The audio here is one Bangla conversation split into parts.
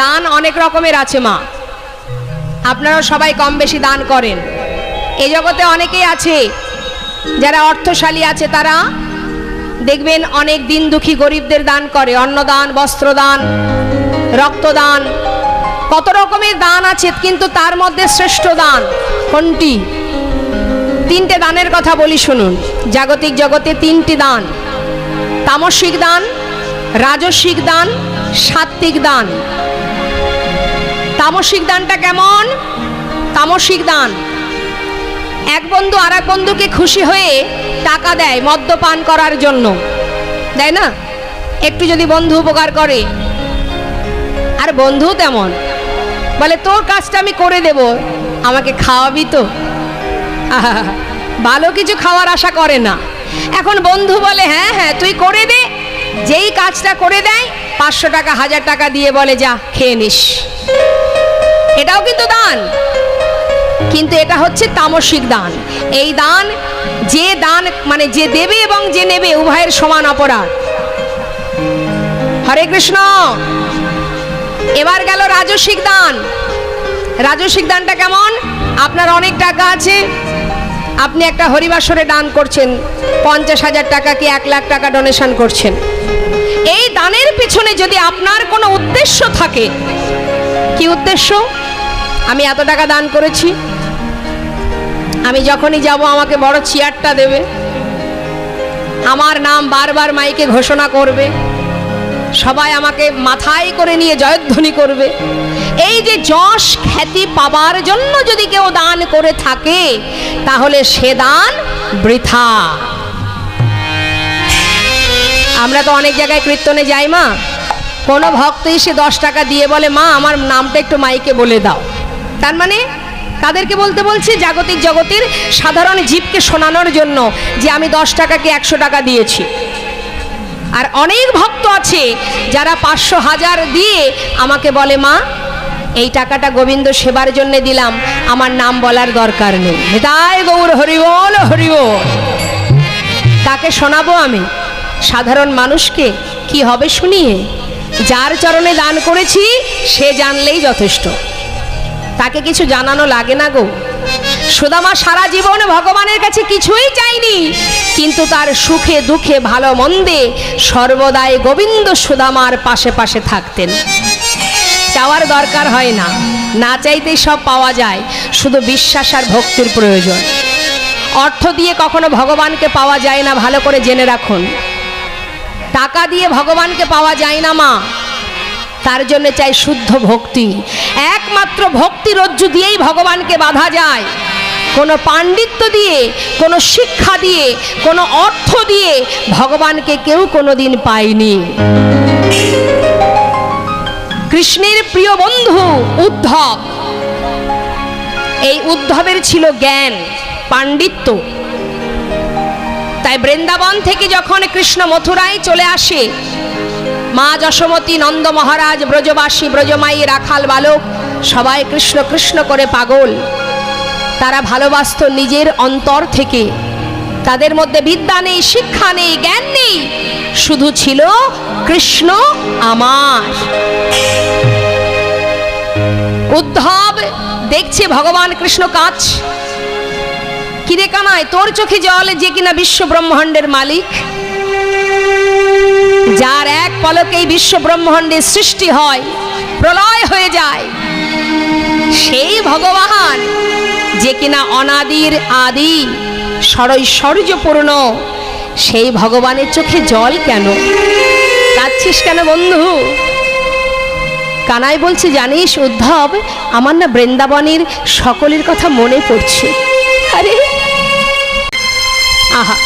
দান অনেক রকমের আছে মা, আপনারা সবাই কম বেশি দান করেন। এই জগতে অনেকেই আছে যারা অর্থশালী আছে, তারা দেখবেন অনেক দিন দুঃখী গরিবদের দান করে, অন্নদান, বস্ত্রদান, রক্তদান, কত রকমের দান আছে। কিন্তু তার মধ্যে শ্রেষ্ঠ দান কোনটি? তিনটে দানের কথা বলি শুনুন। জাগতিক জগতে তিনটি দান: তামসিক দান, রাজসিক দান, সাত্ত্বিক দান। তামসিক দানটা কেমন? তামসিক দান, এক বন্ধু আর এক বন্ধুকে খুশি হয়ে টাকা দেয় মদ্যপান করার জন্য, দেয় না? একটু যদি বন্ধু উপকার করে, আর বন্ধু তেমন বলে তোর কাজটা আমি করে দেব, আমাকে খাওয়াবি তো? ভালো কিছু খাওয়ার আশা করে না। এখন বন্ধু বলে হ্যাঁ হ্যাঁ তুই করে দে, যেই কাজটা করে দেয় 500 টাকা 1000 টাকা দিয়ে বলে যা খেয়ে নিস। এটাও কিন্তু দান, কিন্তু এটা হচ্ছে তামসিক দান। এই দান, যে দান মানে যে দেবে এবং যে নেবে উভয়ের সমান অপরাধ। হরে কৃষ্ণ। এবার গেল রাজসিক দান। রাজসিক দানটা কেমন? আপনার অনেক টাকা আছে, আপনি একটা হরিবাসরে দান করছেন, 50,000 টাকা কি 1 লাখ টাকা ডোনেশন করছেন। এই দানের পিছনে যদি আপনার কোনো উদ্দেশ্য থাকে, কি উদ্দেশ্য? আমি এত টাকা দান করেছি, আমি যখনই যাব আমাকে বড় চেয়ারটা দেবে, আমার নাম বারবার মাইকে ঘোষণা করবে, সবাই আমাকে মাথায় করে নিয়ে জয়ধ্বনি করবে। এই যে যশ খ্যাতি পাবার জন্য যদি কেউ দান করে থাকে, তাহলে সে দান বৃথা। আমরা তো অনেক জায়গায় কীর্তনে যাই মা, কোনো ভক্ত এসে 10 টাকা দিয়ে বলে মা আমার নামটা একটু মাইকে বলে দাও। তার মানে কাদেরকে বলতে বলছি? জাগতিক জগতের সাধারণ জীবকে শোনানোর জন্য যে আমি 10 টাকাকে 100 টাকা দিয়েছি। আর অনেক ভক্ত আছে যারা 500 1000 দিয়ে আমাকে বলে মা এই টাকাটা গোবিন্দ সেবার জন্য দিলাম, আমার নাম বলার দরকার নেই। নিতাই গৌর হরি বল হরি বল। তাকে শোনাবো আমি? সাধারণ মানুষকে কি হবে শুনিয়ে? যার চরণে দান করেছি সে জানলেই যথেষ্ট, তাকে কিছু জানানো লাগে না গো। সুদামা সারা জীবন ভগবানের কাছে কিছুই চাইনি, কিন্তু তার সুখে দুঃখে ভালো মন্দে সর্বদাই গোবিন্দ সুদামার পাশে পাশে থাকতেন। চাওয়ার দরকার হয় না, না চাইতেই সব পাওয়া যায়, শুধু বিশ্বাস আর ভক্তির প্রয়োজন। অর্থ দিয়ে কখনো ভগবানকে পাওয়া যায় না, ভালো করে জেনে রাখুন। টাকা দিয়ে ভগবানকে পাওয়া যায় না মা, তার জন্য চাই শুদ্ধ ভক্তি। একমাত্র ভক্তি রজ্জু দিয়েই ভগবানকে বাঁধা যায়। কোনো পাণ্ডিত্য দিয়ে, কোনো শিক্ষা দিয়ে, কোনো অর্থ দিয়ে ভগবানকে কেউ কোনোদিন পায়নি। কৃষ্ণের প্রিয় বন্ধু উদ্ধব, এই উদ্ধবের ছিল জ্ঞান, পাণ্ডিত্য। তাই বৃন্দাবন থেকে যখন কৃষ্ণ মথুরায় চলে আসে, মা যশোমতী, নন্দ মহারাজ, ব্রজবাসী, ব্রজমাই, রাখাল বালক সবাই কৃষ্ণ কৃষ্ণ করে পাগল। তারা ভালোবাসত নিজের অন্তর থেকে। তাদের মধ্যে বিদ্যা নেই, শিক্ষা নেই, জ্ঞান নেই, শুধু ছিল কৃষ্ণ আমার। উদ্ধব দেখছে ভগবান কৃষ্ণ কাজ। কিরে কানাই, তোর চোখে জল, যে কিনা বিশ্ব ব্রহ্মাণ্ডের মালিক, যার এক পলকেই বিশ্ব ব্রহ্মাণ্ডের সৃষ্টি হয়, প্রলয় হয়ে যায়, সেই ভগবান যে কিনা অনাদির আদি সরৈশ্বর্যপূর্ণ, সেই ভগবানের চোখে জল কেন? কাঁদছিস কেন বন্ধু? কানাই বলছে জানিস উদ্ধব, আমার না বৃন্দাবনের সকলের কথা মনে পড়ছে। আরে আহা।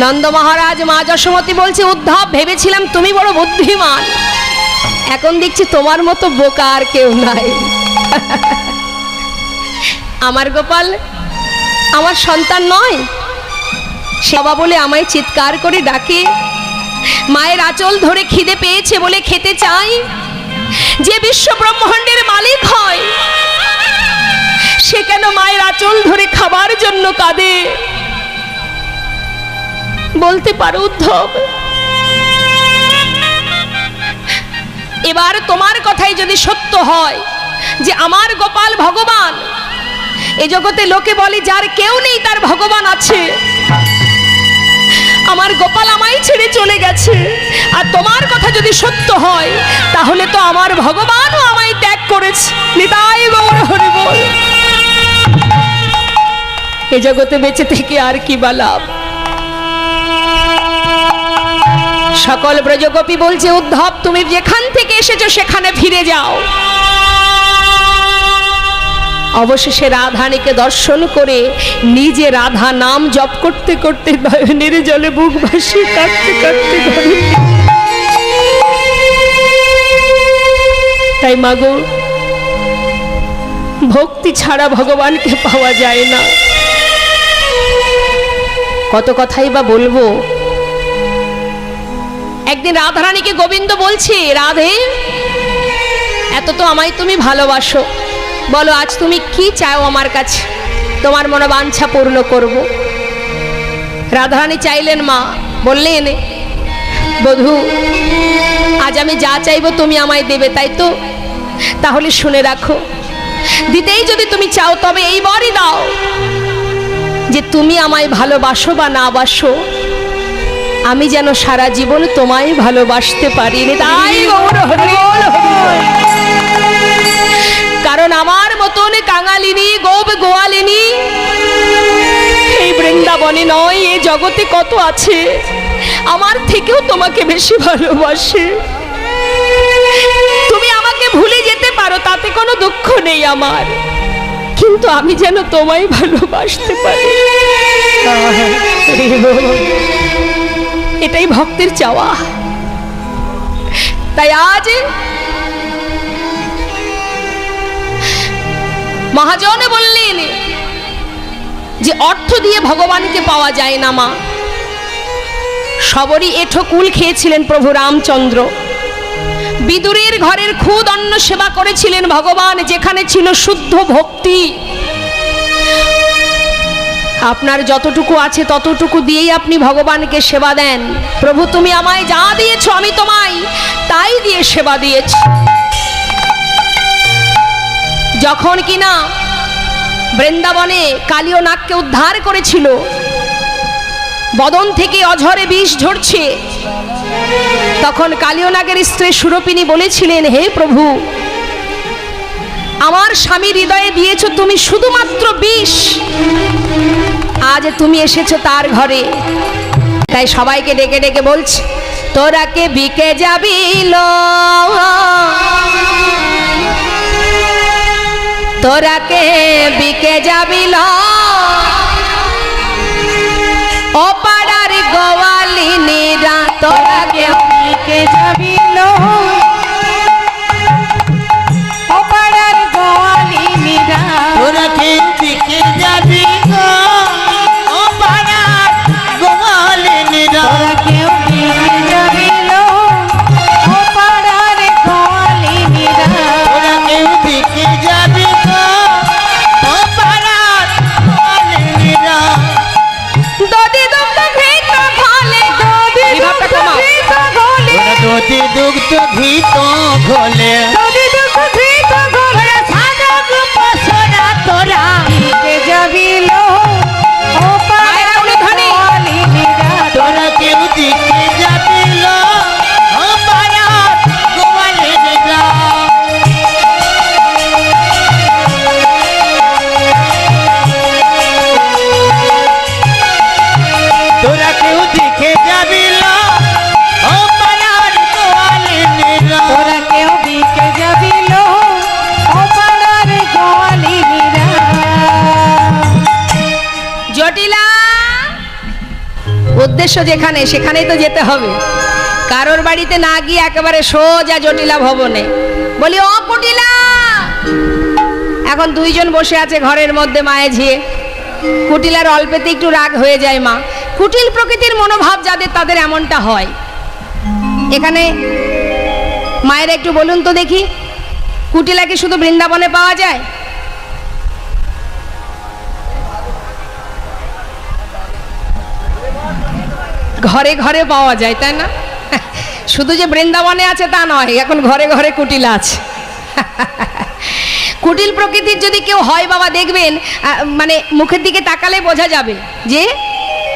নন্দ মহারাজ, মা যশোমতী বলছে উদ্ধব ভেবেছিলাম তুমি বড় বুদ্ধিমান, এখন দেখছি তোমার মতো বোকা আর কেউ নাই। আমার গোপাল আমার সন্তান নয়? বাবা বলে আমায় চিৎকার করে ডাকে, মায়ের আঁচল ধরে খিদে পেয়েছে বলে খেতে চাই। যে বিশ্ব ব্রহ্মাণ্ডের মালিক হয়, সে কেন মায়ের আঁচল ধরে খাবার জন্য কাঁদে? বলতে পারো উদ্ধব? এবার তোমার কথাই যদি সত্য হয় যে আমার গোপাল ভগবান, এ জগতে লোকে বলে যার কেউ নেই তার ভগবান আছে, আমার গোপাল আমায় ছেড়ে চলে গেছে, আর তোমার কথা যদি সত্য হয় তাহলে তো আমার ভগবানও আমায় ত্যাগ করেছে। নিতাই গৌর হরি বল। এ জগতে বেঁচে থেকে আর কি বা লাভ? সকল ব্রজগোপী বলছে, উদ্ধব তুমি যেখান থেকে এসেছো সেখানে ফিরে যাও। অবশেষে রাধানীকে দর্শন করে নিজে রাধা নাম জপ করতে করতে নয়নের জলে বুক ভাসি কাঁদতে কাঁদতে ঘরে। তাই মাগো, ভক্তি ছাড়া ভগবানকে পাওয়া যায় না। কত কথাই বা বলবো। একদিন রাধারানীকে গোবিন্দ বলছে, রাধে এত তো আমায় তুমি ভালোবাসো, বলো আজ তুমি কি চাও আমার কাছে, তোমার মনোবাঞ্ছা পূর্ণ করব। রাধারানী চাইলেন মা, বললেন বধূ আজ আমি যা চাইবো তুমি আমায় দেবে, তাই তো? তাহলে শুনে রাখো, দিতেই যদি তুমি চাও তবে এই বরই দাও যে তুমি আমায় ভালোবাসো বা না বাসো, আমি যেন সারা জীবন তোমায় ভালোবাসতে পারি। তাই গৌর হরি বল। কারণ আমার মতন কাঙালিনী গোপ গোয়ালিনী এই বৃন্দাবনে নয়, এই জগতে কত আছে আমার থেকেও তোমাকে বেশি ভালোবাসে। তুমি আমাকে ভুলে যেতে পারো, তাতে কোনো দুঃখ নেই আমার, কিন্তু আমি যেন তোমায় ভালোবাসতে পারি। এটাই ভক্তের চাওয়া। তাই আজ মহাজন বললেন যে অর্থ দিয়ে ভগবানকে পাওয়া যায় না মা। সবরই এঠো কুল খেয়েছিলেন প্রভু রামচন্দ্র, বিদুরের ঘরের খুদ অন্ন সেবা করেছিলেন ভগবান, যেখানে ছিল শুদ্ধ ভক্তি। আপনার যতটুকু আছে ততটুকু দিয়েই আপনি ভগবানকে সেবা দেন। প্রভু তুমি আমায় যা দিয়েছো আমি তোমায় তাই দিয়ে সেবা দিয়েছি। যখন কিনা বৃন্দাবনে কালীয় নাগকে উদ্ধার করেছিল, বদন থেকে অঝরে বিষ ঝরছে, তখন কালীয় নাগের স্ত্রী সুরপিনী বলেছিলেন, হে প্রভু আমার স্বামীর হৃদয়ে দিয়েছো তুমি শুধুমাত্র বিষ, আজ তুমি এসেছো তার ঘরে। তাই সবাইকে ডেকে ডেকে বলছে, তোরা কে বিকে যাবি লো, তোরা কে বিকে যাবি লো, ও পাড়ার গোয়ালিনীরা তোরা কে বিকে যাবি লো, ও পাড়ার গোয়ালিনীরা তোরা কে বিকে যাবি গো, ও পাড়ার গোয়ালিনীরা। তোরা কেউ বিকে যাবি লো, ও পাড়ার গোয়ালিনীরা। তোরা কেউ বিকে যাবি গো, ও পাড়ার গোয়ালিনীরা। দধি দুগ্ধ ঘৃত ঘোলে, দধি দুগ্ধ ঘৃত ঘোলে, তোরা দধি দুগ্ধ ঘৃত ঘোলে, দধি দুগ্ধ ঘৃত ঘোলে, সাধক পসরা তোরা বিকে যাবি লো, ও পাড়ার গোয়ালিনীরা। তোরা কেউ বিকে যাবি গো, ও পাড়ার গোয়ালিনীরা। তোরা কেউ দেখে যাবি গো, ও পাড়ার গোয়ালিনীরা। তোরা কেউ বিকে যাবি লো, ও পাড়ার গোয়ালিনীরা। জটিলা উদ্দেশ্য যেখানে সেখানেই তো যেতে হবে, কারোর বাড়িতে না গিয়ে একেবারে সোজা জটিলা ভবনে। বলি ও কুটিলা, এখন দুইজন বসে আছে ঘরের মধ্যে মায়ে ঝিয়ে। কুটিলার অল্পেতে একটু রাগ হয়ে যায় মা। কুটিল প্রকৃতির মনোভাব যাদের তাদের এমনটা হয়। এখানে মায়েরা একটু বলুন তো দেখি, কুটিলা কি শুধু বৃন্দাবনে পাওয়া যায়? ঘরে ঘরে পাওয়া যায়, তাই না? শুধু যে বৃন্দাবনে আছে তা নয়, এখন ঘরে ঘরে কুটিল আছে। কুটিল প্রকৃতির যদি কেউ হয় বাবা, দেখবেন মানে মুখের দিকে তাকালে বোঝা যাবে যে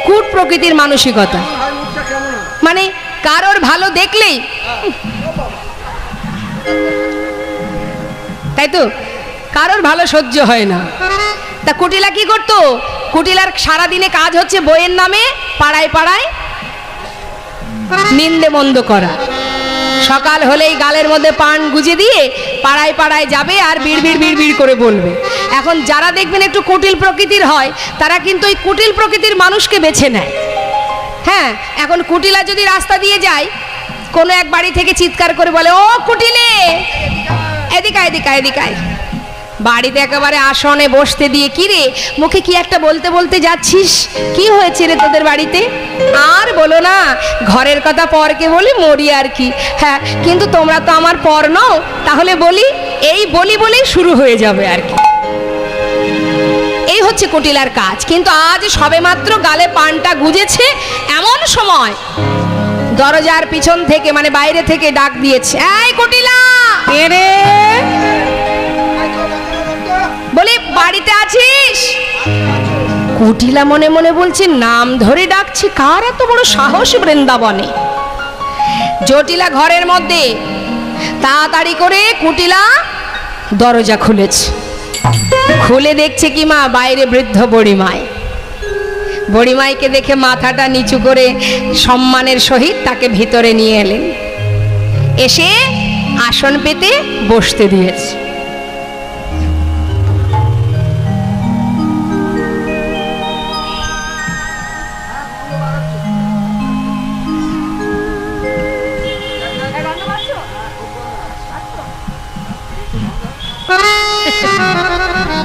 কুট প্রকৃতির মানসিকতা। মানে কারোর ভালো দেখলেই, তাই তো, কারোর ভালো সহ্য হয় না। তা কুটিলা কি করতো? কুটিলার সারাদিনে কাজ হচ্ছে বইয়ের নামে পাড়ায় পাড়ায় নিন্দে মন্দ করা। সকাল হলেই গালের মধ্যে পান গুজে দিয়ে পাড়ায় পাড়ায় যাবে আর বিড়বিড় বিড়বিড় করে বলবে। এখন যারা দেখবেন একটু কুটিল প্রকৃতির হয়, তারা কিন্তু ওই কুটিল প্রকৃতির মানুষকে বেছে নেয়। হ্যাঁ, এখন কুটিলা যদি রাস্তা দিয়ে যায়, কোনো এক বাড়ি থেকে চিৎকার করে বলে, ও কুটিলে এদিকে এদিকে এদিকে। বাড়িতে একেবারে আসনে বসতে দিয়ে, কি রে মুখে কি একটা বলতে বলতে যাচ্ছিস, কি হয়েছে রে তোদের বাড়িতে? আর বলো না, ঘরের কথা পরকে বলি মরি আর কি। হ্যাঁ, কিন্তু তোমরা তো আমার পর নও, তাহলে বলি, এই বলি বলেই শুরু হয়ে যাবে আর কি। এই হচ্ছে কুটিলার কাজ। কিন্তু আজ সবেমাত্র গালে পানটা গুজেছে, এমন সময় দরজার পিছন থেকে মানে বাইরে থেকে ডাক দিয়েছে, এই কুটিলা, কে রে? বলি বাড়িতে আছিস? কুটিলা মনে মনে বলছে, নাম ধরে ডাকছি, কার এত বড় সাহস বৃন্দাবনে। জটিলা ঘরের মধ্যে, তাড়াতাড়ি করে কুটিলা দরজা খুলেছে। খুলে দেখছে কি মা, বাইরে বৃদ্ধ বুড়িমাই। বুড়িমাইকে দেখে মাথাটা নিচু করে সম্মানের সহিত তাকে ভিতরে নিয়ে এলেন, এসে আসন পেতে বসতে দিয়েছে।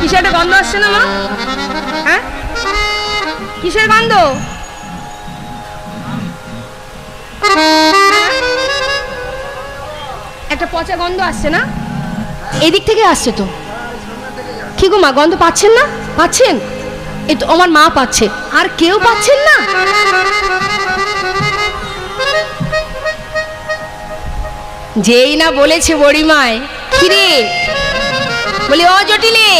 কিসের একটা গন্ধ আসছে না মা? হ্যাঁ, কিসের গন্ধ? একটা পচা গন্ধ আসছে না? এদিক থেকে আসছে তো। কি গো মা, গন্ধ পাচ্ছেন না? পাচ্ছেন? এই তো আমার মা পাচ্ছে, আর কেউ পাচ্ছেন না? যেই না বলেছে বুড়িমায়, কিরে বলি, ও জটিলে,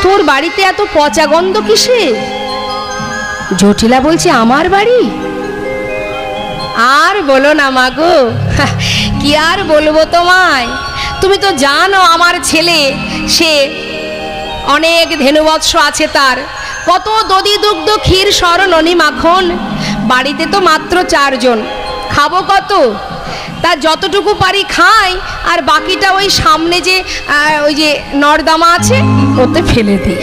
তোর বাড়িতে এত পচা গন্ধ কিসে? জটিলা বলছে, আমার বাড়ি? আর বলো না মা গো, কি আর বলবো তোমায়। তুমি তো জানো আমার ছেলে, সে অনেক ধেনুবৎস আছে তার, কত দধি দুগ্ধ ক্ষীর সর ননি মাখন। বাড়িতে তো মাত্র 4 জন, খাবো কত? তা যতটুকু পারি খাই, আর বাকিটা ওই সামনে যে ওই যে নর্দমা আছে ওতে ফেলে দিই।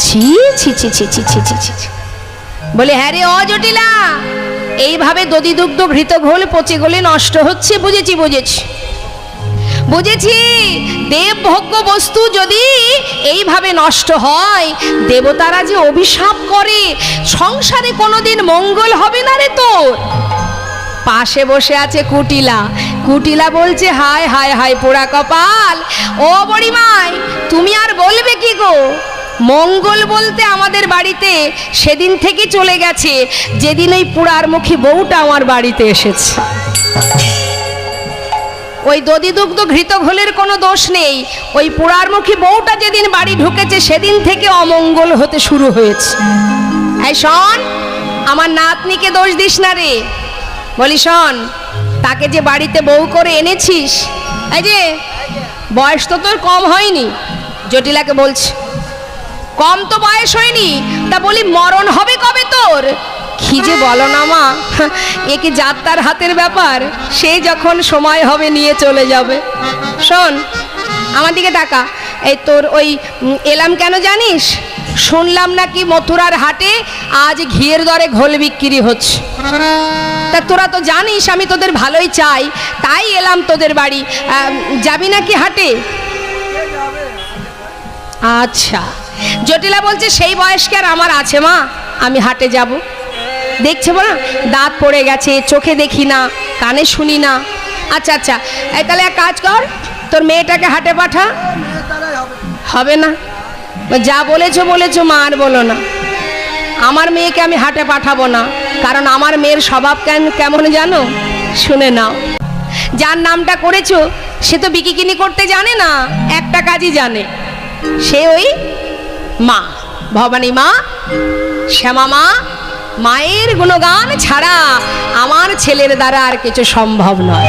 ছি ছি ছি ছি ছি ছি ছি ছি। বলে, হ্যাঁ রে অজটিলা, এইভাবে দধি দুগ্ধ ঘৃত ঘোল পচে গলে নষ্ট হচ্ছে। বুঝেছি বুঝেছি বুঝেছি, দেবভোগ্য বস্তু যদি এইভাবে নষ্ট হয়, দেবতারা যে অভিশাপ করে, সংসারে কোনোদিন মঙ্গল হবে না রে তোর। পাশে বসে আছে কুটিলা। কুটিলা বলছে, হায় হায় হায় পোড়া কপাল। ও বড়িমাই, তুমি আর বলবে কি গো? মঙ্গল বলতে আমাদের বাড়িতে সেদিন থেকে চলে গেছে, যেদিন ওই পোড়ার মুখী বউটা আমার বাড়িতে এসেছে। ওই দধি দুগ্ধ ঘৃত ঘোলের কোনো দোষ নেই, ওই পোড়ার মুখী বউটা যেদিন বাড়ি ঢুকেছে সেদিন থেকে অমঙ্গল হতে শুরু হয়েছে। এই শোন, আমার নাতনিকে দোষ দিস না রে। বলি শোন, তাকে যে বাড়িতে বউ করে এনেছিস, এই যে বয়স তো তোর কম হয়নি। জটিলাকে বলছি, কম তো বয়স হয়নি, তা বলি মরণ হবে কবে তোর? কি যে বলো না মা, এ কি যাত্রার হাতের ব্যাপার? সেই যখন সময় হবে নিয়ে চলে যাবে। শোন, আমার দিকে টাকা। এই তোর ওই এলাম কেন জানিস? শুনলাম নাকি মথুরার হাটে আজ ঘিয়ের দরে ঘোল বিক্রি হচ্ছে। তা তোরা তো জানিস আমি তোদের ভালোই চাই, তাই এলাম তোদের বাড়ি। যাবি নাকি হাটে? আচ্ছা। জটিলা বলছে, সেই বয়স কি আর আমার আছে মা, আমি হাটে যাব? দেখছে না দাঁত পড়ে গেছে, চোখে দেখি না, কানে শুনি না। আচ্ছা আচ্ছা, তাহলে এক কাজ কর, তোর মেয়েটাকে হাটে পাঠা। হবে না, যা বলেছো বলেছো মা, আর বলো না। আমার মেয়েকে আমি হাটে পাঠাবো না, কারণ আমার মেয়ের স্বভাব কেমন জানো? শুনে নাও, যার নামটা করেছো সে তো বিকিকিনি করতে জানে না, একটা কাজই জানে, সে ওই মা, ভবানী মা, শ্যামা মা। মায়ের গুণগান ছাড়া আমার ছেলের দ্বারা আর কিছু সম্ভব নয়।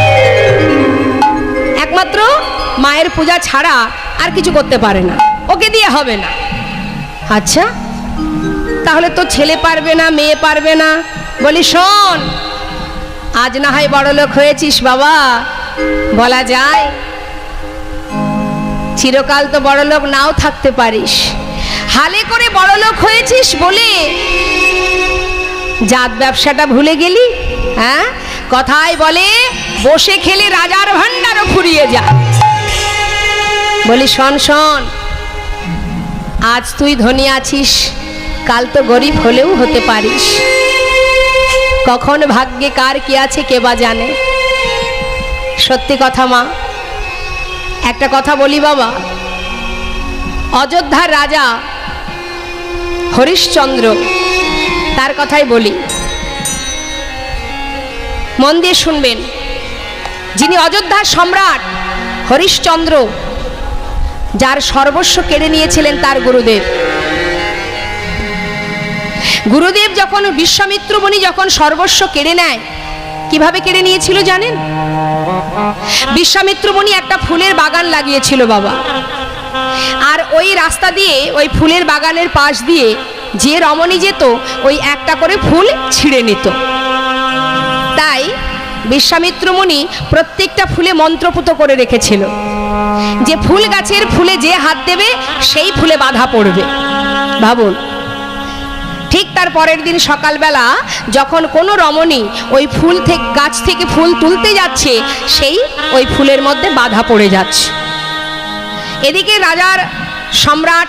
একমাত্র মায়ের পূজা ছাড়া আর কিছু করতে পারে না, ওকে দিয়ে হবে না। আচ্ছা, তাহলে তো ছেলে পারবে না, মেয়ে পারবে না। বলি শোন, আজ না হয় বড়লোক হয়েছিস বাবা, বলা যায় চিরকাল তো বড়লোক নাও থাকতে পারিস। হালে করে বড়লোক হয়েছিস বলে জাত ব্যবসাটা ভুলে গেলি? হ্যাঁ, কথায় বলে বসে খেলে রাজার ভান্ডারও ফুরিয়ে যায়। বলি শোন শোন, আজ তুই ধনী আছিস, কাল তো গরিব হলেও হতে পারিস। কখন ভাগ্যে কার কি আছে কে বা জানে। সত্যি কথা মা, একটা কথা বলি বাবা, অযোধ্যার রাজা হরিশ্চন্দ্র, তার কথাই বলি, মন দিয়ে শুনবেন। যিনি অযোধ্যার সম্রাট হরিশ্চন্দ্র, যার সর্বস্ব কেড়ে নিয়েছিলেন তার গুরুদেব। গুরুদেব যখন বিশ্বামিত্র মুনি যখন সর্বস্ব কেড়ে নেয়, কিভাবে কেড়ে নিয়েছিল জানেন? বিশ্বামিত্র মুনি একটা ফুলের বাগান লাগিয়েছিল বাবা, আর ওই রাস্তা দিয়ে, ওই ফুলের বাগানের পাশ দিয়ে যে রমণী যেত, ওই একটা করে ফুল ছিঁড়ে নিত। তাই বিশ্বামিত্র মুনি প্রত্যেকটা ফুলে মন্ত্রপুত করে রেখেছিল যে ফুল গাছের ফুলে যে হাত দেবে সেই ফুলে বাধা পড়বে। ভাবুন, ঠিক তার পরের দিন সকালবেলা যখন কোনো রমণী ওই ফুল থেকে, গাছ থেকে ফুল তুলতে যাচ্ছে, সেই ওই ফুলের মধ্যে বাধা পড়ে যাচ্ছে। এদিকে রাজার সম্রাট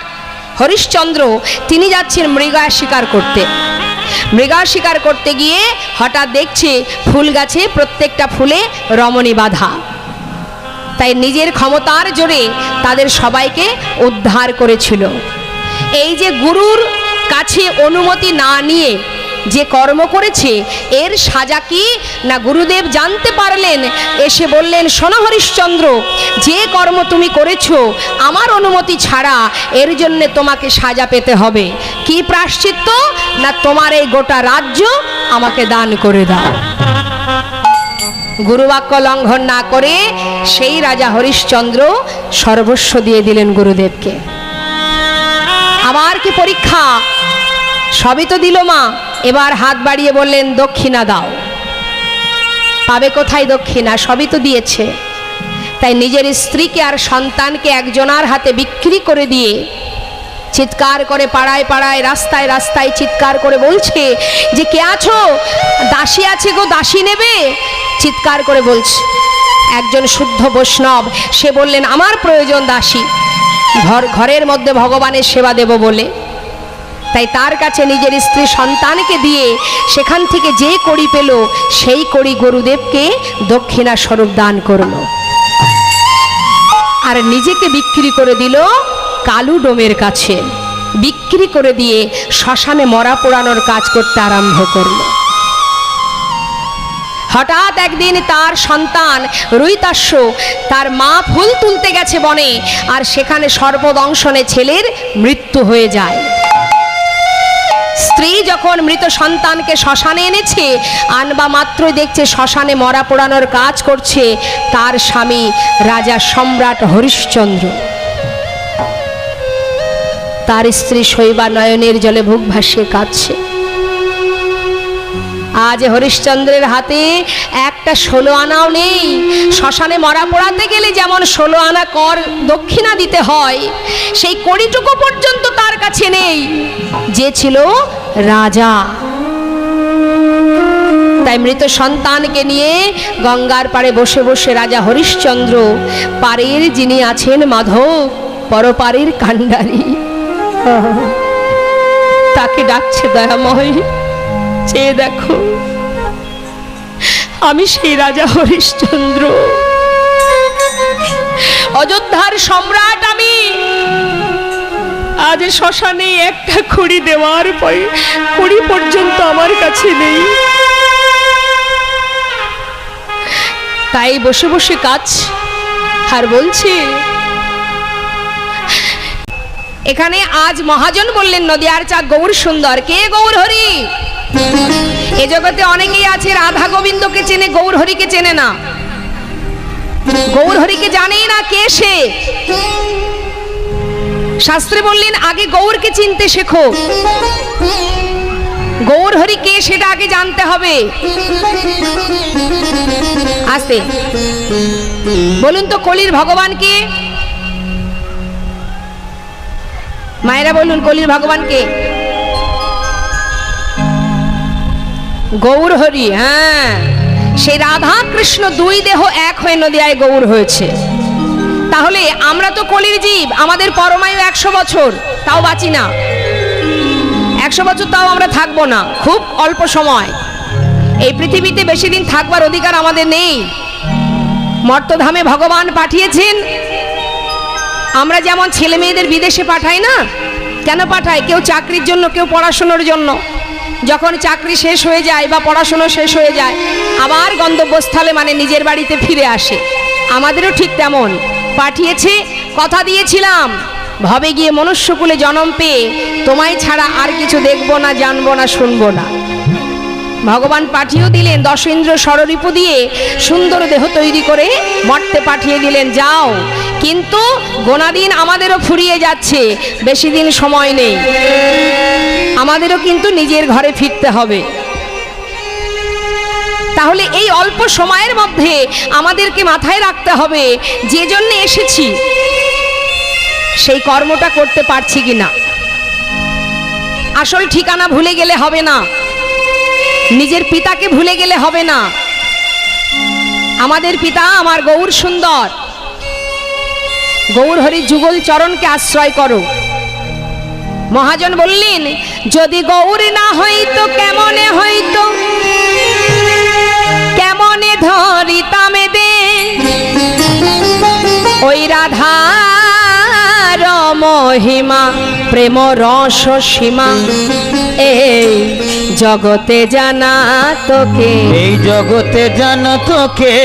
হরিশ্চন্দ্র, তিনি যাচ্ছেন মৃগা শিকার করতে। মৃগা শিকার করতে গিয়ে হঠাৎ দেখছে ফুল গাছে প্রত্যেকটা ফুলে রমণী বাধা। তাই নিজের ক্ষমতার জোরে তাদের সবাইকে উদ্ধার করেছিল। এই যে গুরুর কাছে অনুমতি না নিয়ে যে কর্ম করেছে, এর সাজা কি না গুরুদেব জানতে পারলেন। এসে বললেন, শোনো হরিশ্চন্দ্র, যে কর্ম তুমি করেছো আমার অনুমতি ছাড়া, এর জন্য তোমাকে সাজা পেতে হবে। কি প্রায়শ্চিত্ত? না তোমার এই গোটা রাজ্য আমাকে দান করে দাও। গুরুবাক্য লঙ্ঘন না করে সেই রাজা হরিশ্চন্দ্র সর্বস্ব দিয়ে দিলেন গুরুদেবকে। আমার কি পরীক্ষা? সবই তো দিল মা, এবার হাত বাড়িয়ে বললেন দক্ষিণা দাও। পাবে কোথায় দক্ষিণা? সবই তো দিয়েছে। তাই নিজের স্ত্রীকে আর সন্তানকে একজনার হাতে বিক্রি করে দিয়ে চিৎকার করে পাড়ায় পাড়ায়, রাস্তায় রাস্তায় চিৎকার করে বলছে যে কে আছো? দাসী আছে গো, দাসী নেবে? চিৎকার করে বলছে। একজন শুদ্ধ বৈষ্ণব, সে বললেন আমার প্রয়োজন দাসী, ঘরের মধ্যে ভগবানের সেবা দেব বলে। তাই তার কাছে নিজের স্ত্রী সন্তানকে দিয়ে সেখান থেকে যে কড়ি পেল, সেই কড়ি গুরুদেবকে দক্ষিণা স্বরূপ দান করল, আর নিজেকে বিক্রি করে দিল কালু ডোমের কাছে। বিক্রি করে দিয়ে শ্মশানে মরা পোড়ানোর কাজ করতে আরম্ভ করল। হঠাৎ একদিন তার সন্তান রুইতাস্য, তার মা ফুল তুলতে গেছে বনে, আর সেখানে সর্পদংশনে ছেলের মৃত্যু হয়ে যায়। স্ত্রী যখন মৃত সন্তানকে শ্মশানে এনেছে, আনবা মাত্রই দেখছে শ্মশানে মরা পোড়ানোর কাজ করছে তার স্বামী রাজা সম্রাট হরিশ্চন্দ্র। তার স্ত্রী শৈবা নয়নের জলে বুক ভাসিয়ে কাঁদছে। আজ হরিশ্চন্দ্রের হাতে একটা 16 আনাও নেই। শ্মশানে মরা পোড়াতে গেলে যেমন 16 আনা কর দক্ষিণা দিতে হয়, সেই কড়িটুকু পর্যন্ত তার কাছে নেই, যে ছিল রাজা। তাই মৃত সন্তানকে নিয়ে গঙ্গার পাড়ে বসে বসে রাজা হরিশ্চন্দ্র, পারের যিনি আছেন মাধব, পরপারের কাণ্ডারি, তাকে ডাকছে, দয়াময় চেয়ে দেখো, আমি সেই রাজা হরিশ্চন্দ্র, অযোধ্যার সম্রাট আমি। আজ শ্মশানে একটা খড়ি দেওয়ার খড়ি পর্যন্ত আমার কাছে নেই। তাই বসে বসে কাজ আর বলছে, এখানে আজ মহাজন বললেন নদিয়ার চাঁদ গৌর সুন্দর। কে গৌর হরি? এ জগতে অনেকেই আছে রাধা গোবিন্দকে চেনে, গৌর হরিকে চেনে না। গৌর হরিকে জানেই না কে সে। শাস্ত্রে বললেন আগে গৌরকে চিনতে শেখো, গৌর হরি কে সেটা আগে জানতে হবে। আস্তে বলুন তো, কলির ভগবান কে? মায়েরা বলুন, কলির ভগবান কে? গৌর হরি। হ্যাঁ, সেই রাধা কৃষ্ণ দুই দেহ এক হয়ে নদিয়ায় গৌর হয়েছে। তাহলে আমরা তো কলির জীব, আমাদের পরমায়ু 100 বছর, তাও বাঁচি না। 100 বছর তাও আমরা থাকবো না, খুব অল্প সময়। এই পৃথিবীতে বেশি দিন থাকবার অধিকার আমাদের নেই। মর্তধামে ভগবান পাঠিয়েছেন। আমরা যেমন ছেলে মেয়েদের বিদেশে পাঠাই না, কেন পাঠাই? কেউ চাকরির জন্য, কেউ পড়াশোনার জন্য। যখন চাকরি শেষ হয়ে যায় বা পড়াশোনা শেষ হয়ে যায়, আবার গন্তব্যস্থলে মানে নিজের বাড়িতে ফিরে আসে। আমাদেরও ঠিক তেমন পাঠিয়েছে। কথা দিয়েছিলাম, ভবে গিয়ে মনুষ্যকুলে জন্ম পেয়ে তোমায় ছাড়া আর কিছু দেখবো না, জানবো না, শুনবো না। ভগবান পাঠিয়েও দিলেন, 10 ইন্দ্র ষড়রিপু দিয়ে সুন্দর দেহ তৈরি করে মর্তে পাঠিয়ে দিলেন, যাও। কিন্তু গোনাদিন আমাদেরও ফুরিয়ে যাচ্ছে, বেশি দিন সময় নেই। আমাদেরও কিন্তু নিজের ঘরে ফিরতে হবে। তাহলে এই অল্প সময়ের মধ্যে আমাদেরকে মাথায় রাখতে হবে, যে জন্য এসেছি সেই কর্মটা করতে পারছি কিনা। আসল ঠিকানা ভুলে গেলে হবে না, নিজের পিতাকে ভুলে গেলে হবে না। আমাদের পিতা আমার গৌর সুন্দর, গৌর হরি যুগল চরণকে আশ্রয় করো। মহাজন বললেন, যদি গৌর না হইতো কেমনে হইতো, কেমনে ধরিতামে দে ওই রাধার মহিমা, প্রেম রস সীমা এই জগতে জানা তোকে, এই জগতে জানা তোকে।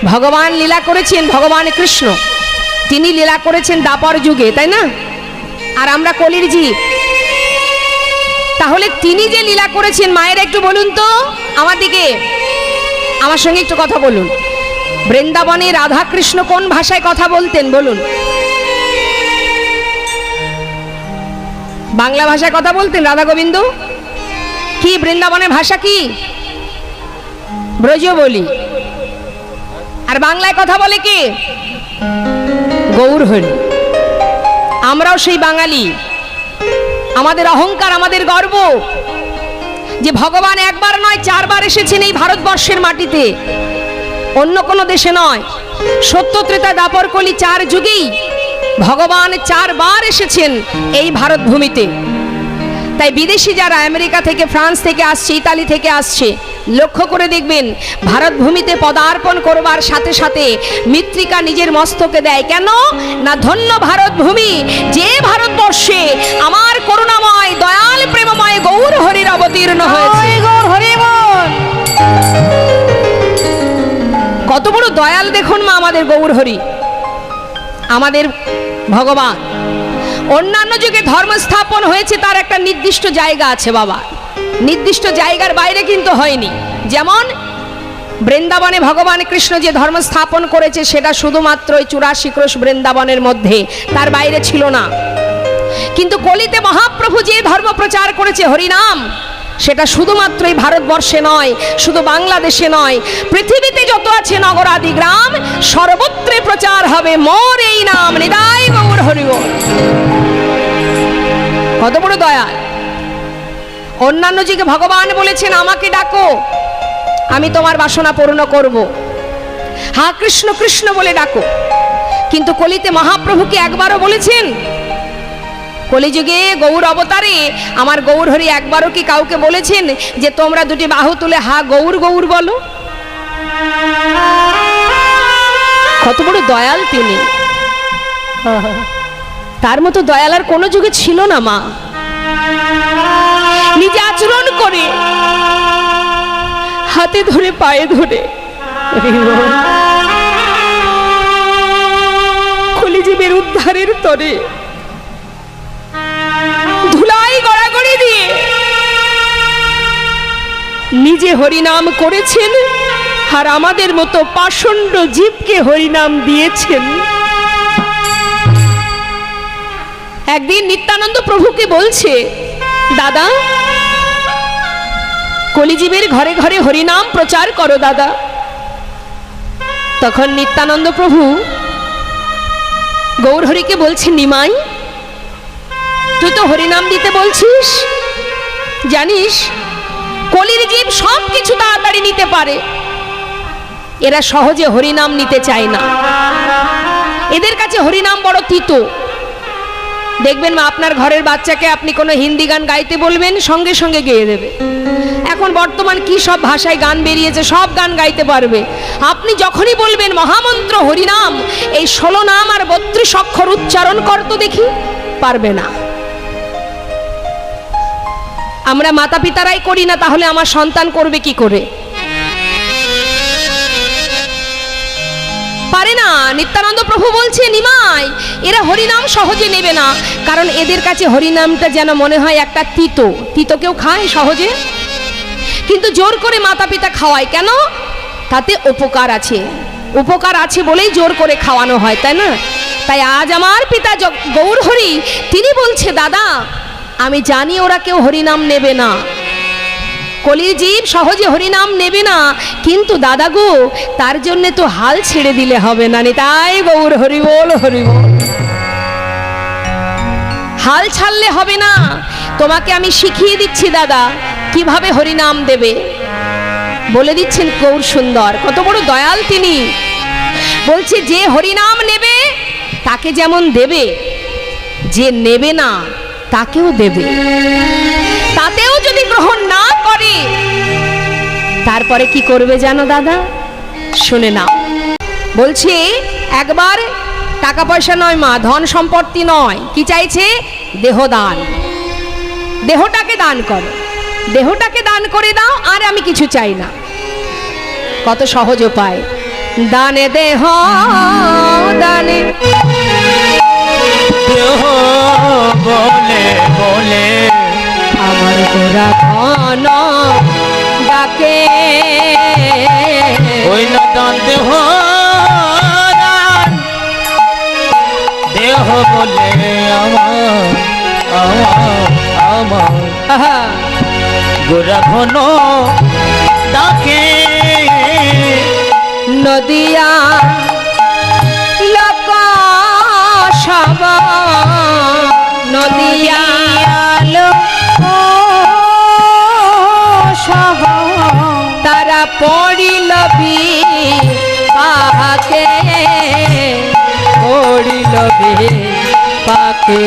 ভগবান লীলা করেছেন, ভগবান কৃষ্ণ তিনি লীলা করেছেন দ্বাপর যুগে, তাই না? আর আমরা কলির জীব। তাহলে তিনি যে লীলা করেছেন, মায়ের একটু বলুন তো আমার দিকে, আমার সঙ্গে একটু কথা বলুন। বৃন্দাবনে রাধা কৃষ্ণ কোন ভাষায় কথা বলতেন বলুন? বাংলা ভাষায় কথা বলতেন রাধা গোবিন্দ। কি বৃন্দাবনের ভাষা কি? ব্রজ বলি। আর বাংলায় কথা বলে কে? গৌর হরি। আমরাও সেই বাঙালি। আমাদের অহংকার, আমাদের গর্ব যে ভগবান একবার নয় 4 বার এসেছেন এই ভারতবর্ষের মাটিতে, অন্য কোনো দেশে নয়। সত্য ত্রেতা দ্বাপর কলি 4 যুগেই ভগবান 4 বার এসেছেন এই ভারত ভূমিতে। তাই বিদেশি যারা আমেরিকা থেকে, ফ্রান্স থেকে আসছে, ইতালি থেকে আসছে, লক্ষ্য করে দেখবেন ভারত ভূমিতে পদার্পণ করবার সাথে সাথে মৃত্তিকা নিজের মস্তকে দেয়। কেন না, ধন্য ভারত ভূমি, যে ভারতবর্ষে আমার করুণাময় দয়াল প্রেমময় গৌর হরির অবতীর্ণ হয়েছে। গৌর হরি বল। কত বড় দয়াল দেখুন মা আমাদের গৌর হরি, আমাদের ভগবান। অন্যান্য যুগে ধর্ম স্থাপন হয়েছে, তার একটা নির্দিষ্ট জায়গা আছে বাবা, নির্দিষ্ট জায়গার বাইরে কিন্তু হয়নি। যেমন বৃন্দাবনে ভগবান কৃষ্ণ যে ধর্ম স্থাপন করেছে সেটা শুধুমাত্র ওই 84 ক্রোশ বৃন্দাবনের মধ্যে, তার বাইরে ছিল না। কিন্তু কলিতে মহাপ্রভু যে ধর্ম প্রচার করেছে হরিনাম, সেটা শুধুমাত্র এই ভারতবর্ষে নয়, শুধু বাংলাদেশে নয়, পৃথিবীতে যত আছে নগরাদি গ্রাম, সর্বত্রে প্রচার হবে মোর এই নাম, নিতাই গৌর হরি বল। কত বড় দয়া! অন্যান্য যুগে ভগবান বলেছেন আমাকে ডাকো, আমি তোমার বাসনা পূর্ণ করব। হ্যাঁ, কৃষ্ণ কৃষ্ণ বলে ডাকো। কিন্তু কলিতে মহাপ্রভুকে একবারও বলেছেন? কলিযুগে গৌর অবতারে আমার গৌর হরি একবারও কি কাউকে বলেছেন যে তোমরা দুটি বাহু তুলে হা গৌর গৌর বলো? কত বড় দয়াল তিনি! তার মতো দয়াল আর কোনো যুগে ছিল না মা। নিজে আচরণ করে, হাতে ধরে পায়ে ধরে কলিজীবের উদ্ধারের তরে ধুলাই গড়াগড়ি দিয়ে নিজে হরিনাম করেছেন, আর আমাদের মতো পাষণ্ড জীবকে হরিনাম দিয়েছেন। একদিন নিত্যানন্দ প্রভুকে বলছে, দাদা কলিজীবের ঘরে ঘরে হরিনাম প্রচার করো দাদা। তখন নিত্যানন্দ প্রভু গৌরহরিকে বলছে, নিমাই তুই তো হরিনাম দিতে বলছিস, জানিস কলির জীব সব কিছু তাড়াতাড়ি নিতে পারে, এরা সহজে হরিনাম নিতে চায় না, এদের কাছে হরিনাম বড় তিতো। দেখবেন মা, আপনার ঘরের বাচ্চাকে আপনি কোনো হিন্দি গান গাইতে বলবেন, সঙ্গে সঙ্গে গেয়ে দেবে। এখন বর্তমান কি সব ভাষায় গান বেরিয়েছে, সব গান গাইতে পারবে। আপনি যখনই বলবেন মহামন্ত্র হরিনাম, এই 16 নাম আর 32 অক্ষর উচ্চারণ করতো দেখি, পারবে না। আমরা মাতা পিতারাই করি না, তাহলে আমার সন্তান করবে কি করে? পারে না। নিত্যানন্দ প্রভু বলছে, নিমাই এরা হরিনাম সহজে নেবে না, কারণ এদের কাছে হরিনামটা যেন মনে হয় একটা তিতো। তিতো কেউ খায় সহজে? কিন্তু জোর করে মাতা পিতা খাওয়ায় কেন? তাতে উপকার আছে, উপকার আছে বলেই জোর করে খাওয়ানো হয়, তাই না? তাই আজ আমার পিতা গৌরহরি তিনি বলছে, দাদা আমি জানি ওরা কেউ হরিনাম নেবে না, কলির জীব সহজে হরিনাম নেবে না, কিন্তু দাদা গো তার জন্য তো হাল ছেড়ে দিলে হবে না। তাই গৌর হরি বল, হরি বল। হাল ছাড়লে হবে না, তোমাকে আমি শিখিয়ে দিচ্ছি দাদা কিভাবে হরিনাম দেবে। বলে দিচ্ছেন গৌর সুন্দর, কত বড় দয়াল তিনি। বলছে যে হরিনাম নেবে তাকে যেমন দেবে, যে নেবে না তাকেও দেবে। তাতেও যদি গ্রহণ না করে তারপরে কি করবে জানো দাদা? শুনে নাও। বলছে একবার টাকা পয়সা নয় মা, ধন সম্পত্তি নয়, কি চাইছে? দেহদান। দেহটাকে দান করো, দেহটাকে দান করে দাও, আর আমি কিছু চাই না। কত সহজ উপায়, দানে দেহ দানে দেহ বলে বলে আমার গোরা ঘন ডাকে, ওই না দান দেহ দান, দেহ বলে আমার আমার আমার আহা, গোরা ঘন ডাকে। নদিয়া লোক সব, নদিয়া লোক সব, তারা পড়িল পাকে, পড়িল পাকে।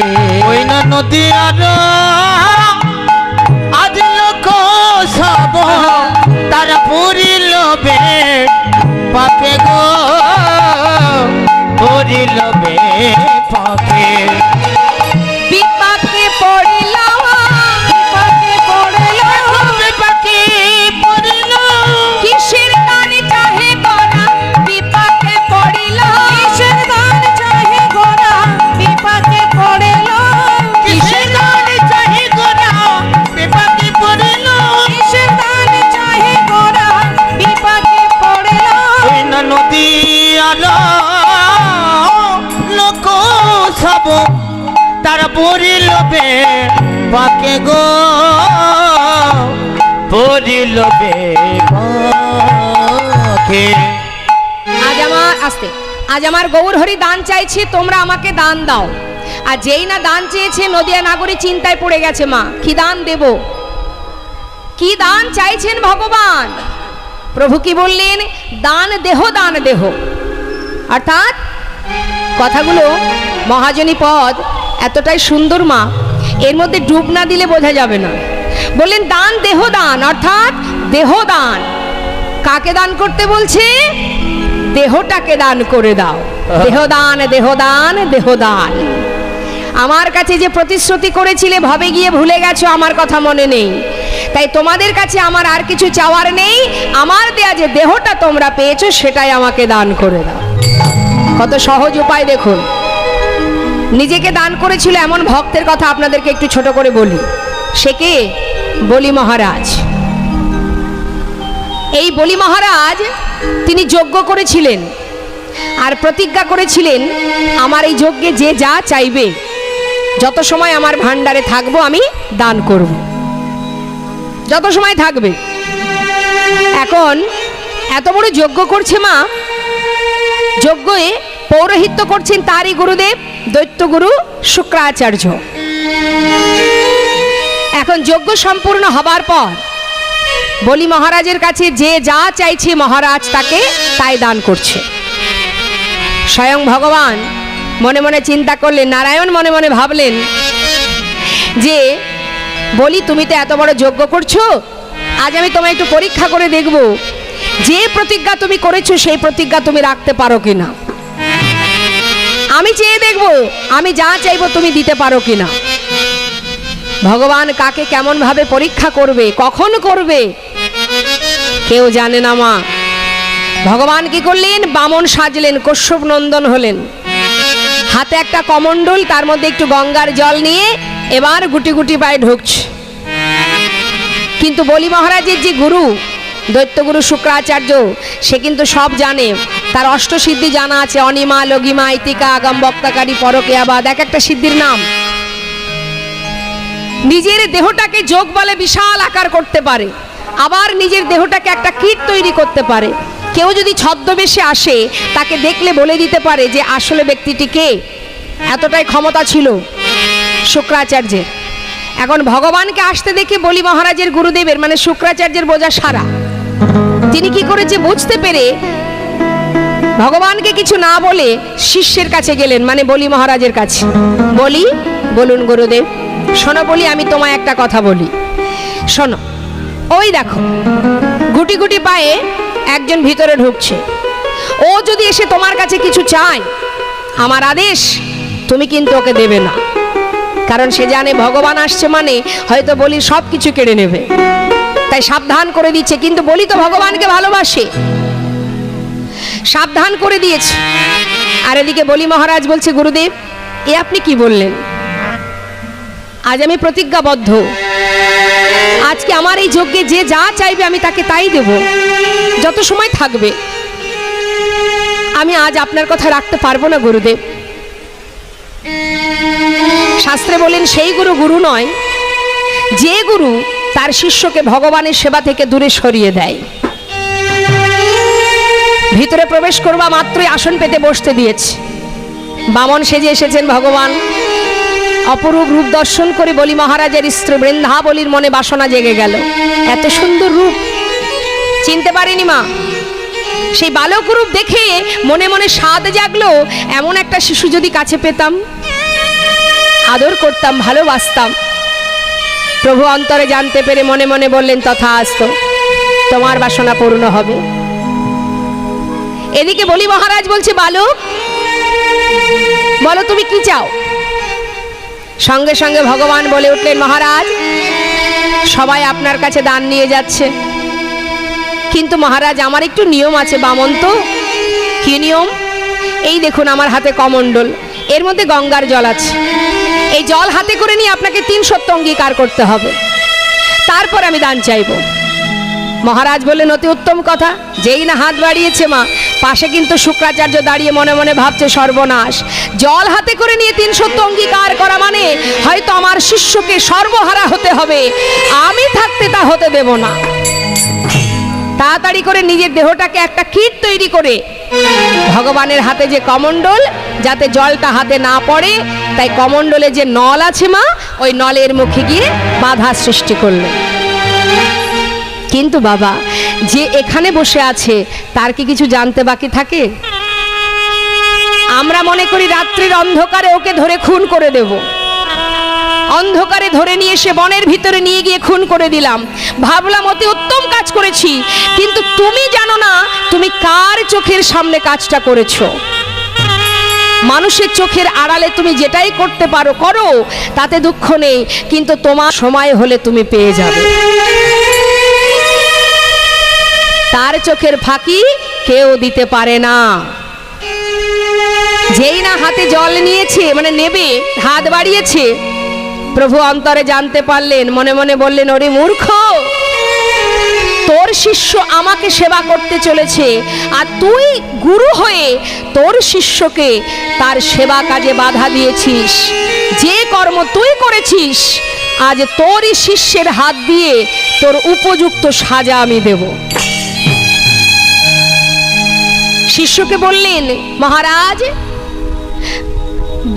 ওই না নদীয়ার আজ লোক সব, তারা পড়িল পাকে গো, পড়িল পাকে। বিপাকে পড়িল, বিপাকে পড়িল, বিপাকে পড়িল, কিসের গান চাহে গোরা, বিপাকে পড়িল, কিসের গান চাহে গোরা, বিপাকে পড়িল, কিসের গান চাহি গোরা, বিপাকে পড়িল, কিসের গান চাহে গোরা, বিপাকে পড়িল। ওই না নদীয়ার লোক সব, তারা পড়িল পাকে গো, পড়িল পাকে। আজ আমার গৌরহরি দান চাইছে, তোমরা আমাকে দান দাও। আর যেই না দান চেয়েছে, নদিয়া নাগরী চিন্তায় পড়ে গেছে, মা কি দান দেব, কি দান চাইছেন ভগবান? প্রভু কি বললেন? দান দেহ, দান দেহ। অর্থাৎ কথাগুলো মহাজনী পদ এতটাই সুন্দর মা, এর মধ্যে ডুব না দিলে বোঝা যাবে না। বললেন দান দেহ দান, অর্থাৎ দেহ দান। কাকে দান করতে বলছে? দেহটাকে দান করে দাও। দেহদান, দেহদান, দেহদান। আমার কাছে যে প্রতিশ্রুতি করেছিলে, ভবে গিয়ে ভুলে গেছো, আমার কথা মনে নেই। তাই তোমাদের কাছে আমার আর কিছু চাওয়ার নেই, আমার দেয়া যে দেহটা তোমরা পেয়েছো সেটাই আমাকে দান করে দাও। কত সহজ উপায় দেখুন। নিজেকে দান করেছিল এমন ভক্তের কথা আপনাদেরকে একটু ছোট করে বলি। সে কে? বলি মহারাজ। এই বলি মহারাজ তিনি যজ্ঞ করেছিলেন আর প্রতিজ্ঞা করেছিলেন, আমার এই যজ্ঞে যে যা চাইবে, যত সময় আমার ভাণ্ডারে থাকবো আমি দান করব, যত সময় থাকবে। এখন এত বড় যজ্ঞ করছে মা, যজ্ঞে পৌরোহিত্য করছেন তারই গুরুদেব দৈত্যগুরু শুক্রাচার্য। এখন যজ্ঞ সম্পূর্ণ হবার পর বলি মহারাজের কাছে যে যা চাইছে মহারাজ তাকে তাই দান করছে। স্বয়ং ভগবান মনে মনে চিন্তা করলেন, নারায়ণ মনে মনে ভাবলেন যে বলি তুমি তো এত বড় যজ্ঞ করছো, আজ আমি তোমায় একটু পরীক্ষা করে দেখব যে প্রতিজ্ঞা তুমি করেছো সেই প্রতিজ্ঞা তুমি রাখতে পারো কিনা। আমি চেয়ে দেখব আমি যা চাইবো তুমি দিতে পারো কিনা। ভগবান কাকে কেমন ভাবে পরীক্ষা করবে, কখন করবে, কেউ জানে না মা। ভগবান কি করলেন? বামন সাজলেন, কশ্যপ নন্দন হলেন, হাতে একটা কমণ্ডল, তার মধ্যে একটু গঙ্গার জল নিয়ে এবার গুটি গুটি পায়ে ঢুকছে। কিন্তু বলি মহারাজের যে গুরু দৈত্যগুরু শুক্রাচার্য, সে কিন্তু সব জানে, তার অষ্টসিদ্ধি জানা আছে, অনিমা, লঘিমা, ইতিকা, আগম, বক্তাকারী, পরকেয়াবাদ, এক একটা সিদ্ধির নাম। নিজের দেহটাকে যোগ বলে বিশাল আকার করতে পারে, আবার নিজের দেহটাকে একটা কীট তৈরি করতে পারে। কেউ যদি ছদ্মবেশে আসে তাকে দেখলে বলে দিতে পারে যে আসলে ব্যক্তিটি কে। এতটাই ক্ষমতা ছিল শুক্রাচার্যের। এখন ভগবানকে আসতে দেখে বলি মহারাজের গুরুদেবের মানে শুক্রাচার্যের বোঝা সারা। তিনি কি করেছে বুঝতে পেরে ভগবানকে কিছু না বলে শিষ্যের কাছে গেলেন, মানে বলি মহারাজের কাছে। বলি, বলুন গুরুদেব। শোনো বলি, আমি তোমায় একটা কথা বলি, শোনো। ওই দেখো গুটি গুটি পায়ে একজন ভিতরে ঢুকছে, ও যদি এসে তোমার কাছে কিছু চায়, আমার আদেশ তুমি কিন্তু ওকে দেবে না, কারণ সে জানে ভগবান আসছে মানে হয়তো বলি সব কিছু কেড়ে নেবে, তাই সাবধান করে দিচ্ছে। কিন্তু বলি তো ভগবানকে ভালোবাসে, সাবধান করে দিয়েছে। আর এদিকে বলি মহারাজ বলছে, গুরুদেব এ আপনি কি বললেন? আজ আমি প্রতিজ্ঞাবদ্ধ, আজকে আমার এই যজ্ঞে যে যা চাইবে আমি তাকে তাই দেব, যত সময় থাকবে। আমি আজ আপনার কথা রাখতে পারবো না গুরুদেব। শাস্ত্রে বলেন সেই গুরু গুরু নয় যে গুরু তার শিষ্যকে ভগবানের সেবা থেকে দূরে সরিয়ে দেয়। ভিতরে প্রবেশ করবা মাত্রই আসন পেতে বসতে দিয়েছে। বামন সেজে এসেছেন ভগবান। অপরূপ রূপ দর্শন করে বলি মহারাজের স্ত্রী বৃন্দাবলীর মনে বাসনা জেগে গেল। এত সুন্দর রূপ চিনতে পারেনি মা। সেই বালক রূপ দেখে মনে মনে স্বাদ জাগলো, এমন একটা শিশু যদি কাছে পেতাম, আদর করতাম, ভালোবাসতাম। প্রভু অন্তরে জানতে পেরে মনে মনে বললেন, তথাস্তু, তোমার বাসনা পূর্ণ হবে। এদিকে বলি মহারাজ বলছে, বালক বলো তুমি কি চাও? সঙ্গে সঙ্গে ভগবান বলে উঠলেন, মহারাজ সবাই আপনার কাছে দান নিয়ে যাচ্ছে, কিন্তু মহারাজ আমার একটু নিয়ম আছে। বামন তো কি নিয়ম? এই দেখুন আমার হাতে কমণ্ডল, এর মধ্যে গঙ্গার জল আছে, এই জল হাতে করে নিয়ে আপনাকে 3 সত্য অঙ্গীকার করতে হবে, তারপর আমি দান চাইব। মহারাজ বললেন, অতি উত্তম কথা। যেই না হাত বাড়িয়েছে মা, পাশে কিন্তু শুক্রাচার্য দাঁড়িয়ে মনে মনে ভাবছে, সর্বনাশ, জল হাতে করে নিয়ে 3 সত্য অঙ্গীকার করা মানে হয়তো আমার শিষ্যকে সর্বহারা হতে হবে, আমি থাকতে তা হতে দেব না। তাড়াতাড়ি করে নিজের দেহটাকে একটা কীট তৈরি করে ভগবানের হাতে যে কমণ্ডল, যাতে জলটা হাতে না পড়ে, তাই কমণ্ডলে যে নল আছে মা, ওই নলের মুখে গিয়ে বাধা সৃষ্টি করলেন। কিন্তু বাবা, যে এখানে বসে আছে তার কি কিছু জানতে বাকি থাকে? আমরা মনে করি রাত্রির অন্ধকারে ওকে ধরে খুন করে দেব, অন্ধকারে ধরে নিয়ে এসে বনের ভিতরে নিয়ে গিয়ে খুন করে দিলাম, ভাবলাম অতি উত্তম কাজ করেছি। কিন্তু তুমি জানো না তুমি কার চোখের সামনে কাজটা করেছো। মানুষের চোখের আড়ালে তুমি যেটাই করতে পারো করো, তাতে দুঃখ নেই, কিন্তু তোমার সময় হলে তুমি পেয়ে যাবে। তার চোখের ফাঁকি কেউ দিতে পারে না। যেই না হাতে জল নিয়েছে, মানে নেবে, হাত বাড়িয়েছে, প্রভু অন্তরে জানতে পারলেন, মনে মনে বললেন, ওরে মূর্খ, তোর শিষ্য আমাকে সেবা করতে চলেছে, আর তুই গুরু হয়ে তোর শিষ্যকে তার সেবা কাজে বাধা দিয়েছিস। যে কর্ম তুই করেছিস, আজ তোরই শিষ্যের হাত দিয়ে তোর উপযুক্ত সাজা আমি দেব। শিষ্যকে বললেন, মহারাজ,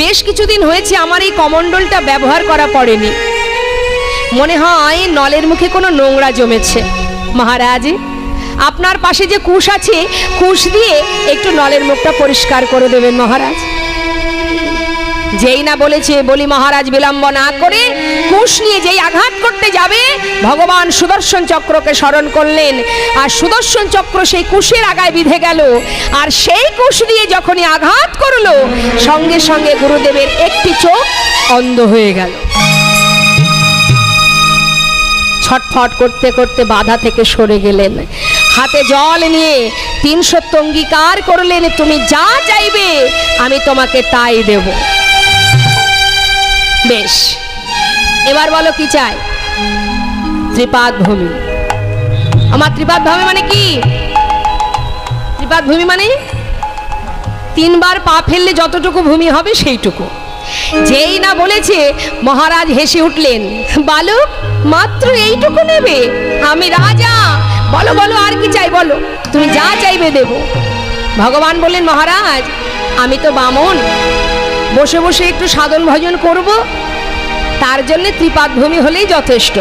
বেশ কিছুদিন হয়েছে আমার এই কমণ্ডলটা ব্যবহার করা পড়েনি, মনে হয় নলের মুখে কোনো নোংরা জমেছে। মহারাজ, আপনার পাশে যে কুশ আছে, কুশ দিয়ে একটু নলের মুখটা পরিষ্কার করে দেবেন মহারাজ। যেই না বলেছে, বলি মহারাজ বিলম্ব না করে কুশ নিয়ে যেই আঘাত করতে যাবে, ভগবান সুদর্শন চক্রকে স্মরণ করলেন, আর সুদর্শন চক্র সেই কুশের আগায় বিঁধে গেল, আর সেই কুশ দিয়ে যখনই আঘাত করলো, সঙ্গে সঙ্গে গুরুদেবের একটি চোখ অন্ধ হয়ে গেল। ছটফট করতে করতে বাধা থেকে সরে গেলেন, হাতে জল নিয়ে ৩০০ অঙ্গীকার করলেন, তুমি যা চাইবে আমি তোমাকে তাই দেব। বেশ, এবার বলো কি চাই? ত্রিপাদ ভূমি। আমার ত্রিপাদ ভূমি মানে কি? ত্রিপাদ ভূমি মানে 3 বার পা ফেললে যতটুকু ভূমি হবে সেইটুকু। যেই না বলেছে, মহারাজ হেসে উঠলেন, বালক, মাত্র এইটুকু নেবে? আমি রাজা, বলো বলো আর কি চাই বলো, তুমি যা চাইবে দেব। ভগবান বললেন, মহারাজ, আমি তো বামন, বসে বসে একটু সাধন ভজন করব, তার জন্য ত্রিপাদ ভূমি হলেই যথেষ্ট,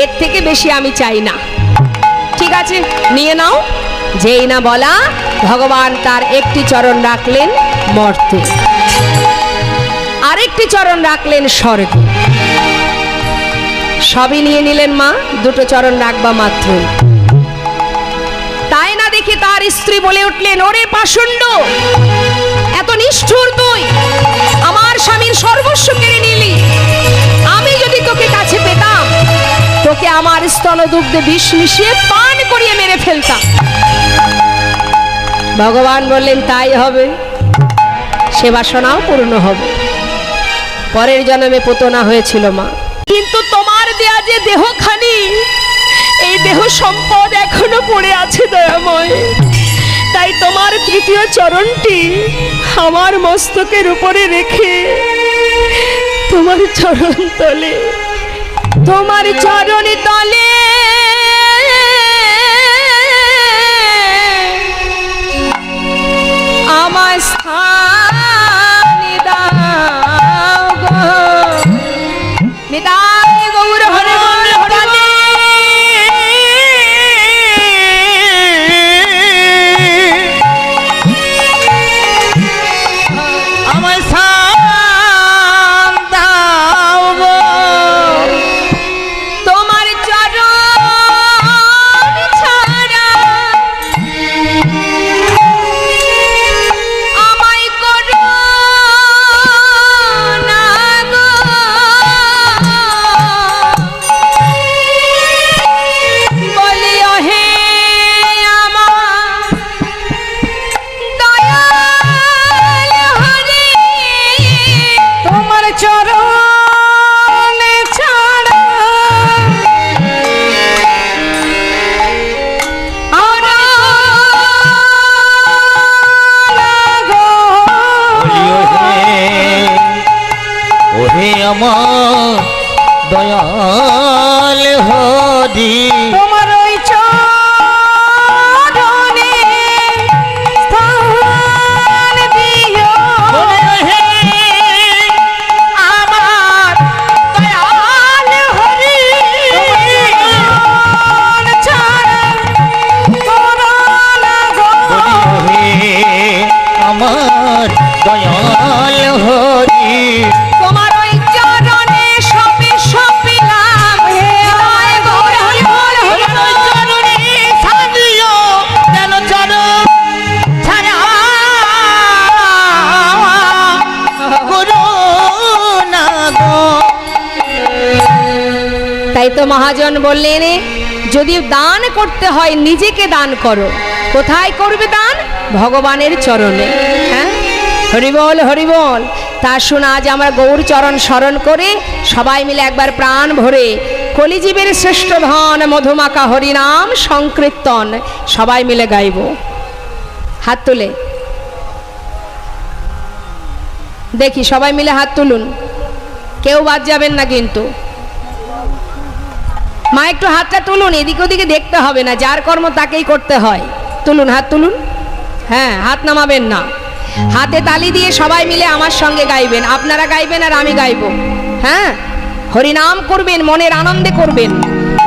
এর থেকে বেশি আমি চাই না। ঠিক আছে, নিয়ে নাও। যেই না বলা, ভগবান তার একটি চরণ রাখলেন মর্তে, আরেকটি চরণ রাখলেন স্বর্গে। সবই নিয়ে নিলেন মা, 2টো চরণ রাখবা মাত্র। তাই না দেখে তার স্ত্রী বলে উঠলেন, ওরে পাষণ্ড, এত নিষ্ঠুর তুই, আমার স্বামীর সর্বস্ব কেড়ে নিলি। আমি যদি তোকে কাছে পেতাম, তোকে আমার স্তন দুগ্ধে বিষ মিশিয়ে পান করিয়ে মেরে ফেলতাম। ভগবান বললেন, তাই হবে, সে বাসনাও পূর্ণ হবে। পরের জন্মে পুতনা হয়েছিল মা, কিন্তু তোমার দেয়া যে দেহখানি, এই দেহ সম্পদ এখনো পড়ে আছে দয়াময়। তাই তোমার 3য় চরণটি আমার মস্তকের উপরে রেখে তোমার চরণ তলে, তোমার চরণ তলে আমার স্থান দাও গো। নিতাই গৌর হরে বল হরে। আমায় সান দাও গো, তোমার চরণ ছাড়া আমায় করো না গো। বলি ওহে আমার দয়াল হরি, তোমার চরণ ছাড়া আমরা লাগো। বলি ওহে আমার দয়াল হরি, তোমার ওই চরণে স্থান দিও। ওহে আমার দয়াল হরি, চরণ ছাড়া করো না গো। বলি ওহে আমার দয়াল হরি, তোমার ওই চরণে সবে সপিলাম, হে আমায় গৌর হরি বল হরি বল। চরণে সাদিও যেন চরণ ছাড়া মহাজন বললেন, যদি দান করতে হয় নিজেকে দান করো। কোথায় করবে দান? ভগবানের চরণে। হ্যাঁ, হরিবল হরিবল। তা শোনা আজ আমরা গৌর চরণ স্মরণ করে সবাই মিলে একবার প্রাণ ভরে কলিজীবের শ্রেষ্ঠ ধন মধুমাকা হরিনাম সংকীর্তন সবাই মিলে গাইব। হাত তুলে দেখি, সবাই মিলে হাত তুলুন, কেউ বাদ যাবেন না কিন্তু। মা একটু হাতটা তুলুন, এদিক ওদিকে দেখতে হবে না, যার কর্ম তাকেই করতে হয়। তুলুন, হাত তুলুন। হ্যাঁ, হাত নামাবেন না। হাতে তালি দিয়ে সবাই মিলে আমার সঙ্গে গাইবেন। আপনারা গাইবেন আর আমি গাইব। হ্যাঁ, হরিনাম করবেন, মনের আনন্দে করবেন।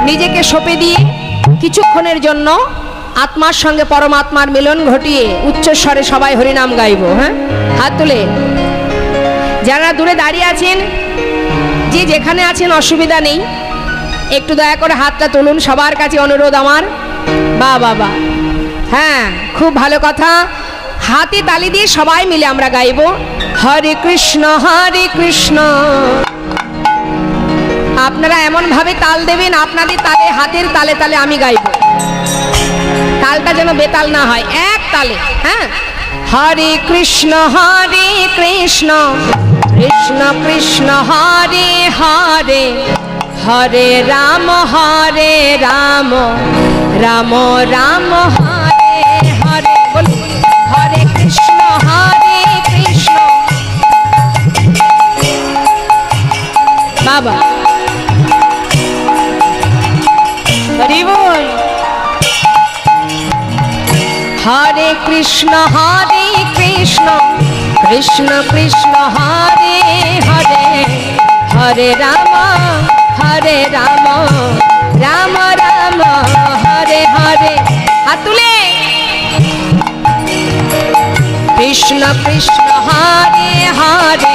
নিজেকে সঁপে দিয়ে কিছুক্ষণের জন্য আত্মার সঙ্গে পরমাত্মার মিলন ঘটিয়ে উচ্চস্বরে সবাই হরিনাম গাইব। হ্যাঁ, হাত তুলে। যারা দূরে দাঁড়িয়ে আছেন, যে যেখানে আছেন অসুবিধা নেই, একটু দয়া করে হাতটা তুলুন, সবার কাছে অনুরোধ আমার। বা বাবা, হ্যাঁ, খুব ভালো কথা। হাতে তালি দিয়ে সবাই মিলে আমরা গাইব হরে কৃষ্ণ হরে কৃষ্ণ। আপনারা এমন ভাবে তাল দেবেন, আপনাদের তালে, হাতের তালে তালে আমি গাইব। তালটা যেন বেতাল না হয়, এক তালে। হ্যাঁ, হরে কৃষ্ণ কৃষ্ণ কৃষ্ণ হরে হরে, হরে রাম রাম রাম হরে হরে। বলুন, হরে কৃষ্ণ কৃষ্ণ। বাবা হরি বল। হরে কৃষ্ণ কৃষ্ণ কৃষ্ণ কৃষ্ণ হরে হরে, হরে রাম রাম রাম হরে হরে। হাত তুলে। কৃষ্ণ কৃষ্ণ হরে হরে।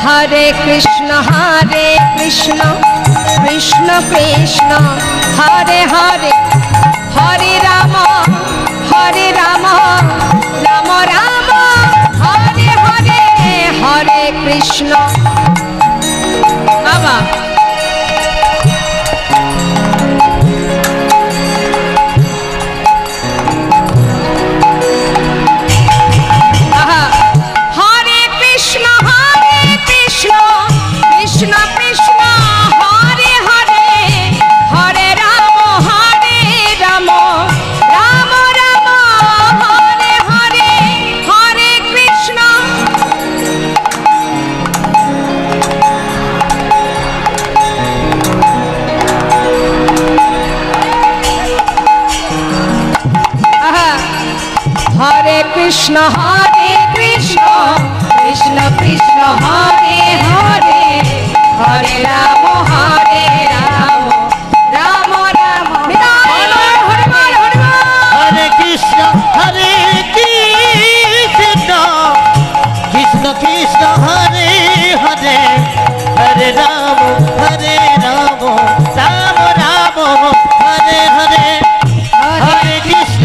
হরে কৃষ্ণ কৃষ্ণ কৃষ্ণ হরে হরে, হরে রাম রাম রাম হরে হরে, হরে কৃষ্ণ। বাবা কৃষ্ণ কৃষ্ণ কৃষ্ণ কৃষ্ণ হরে হরে, হরে রাম রাম রাম হরে কৃষ্ণ কৃষ্ণ কৃষ্ণ কৃষ্ণ হরে হরে, হরে রাম রাম রাম হরে হরে, হরে কৃষ্ণ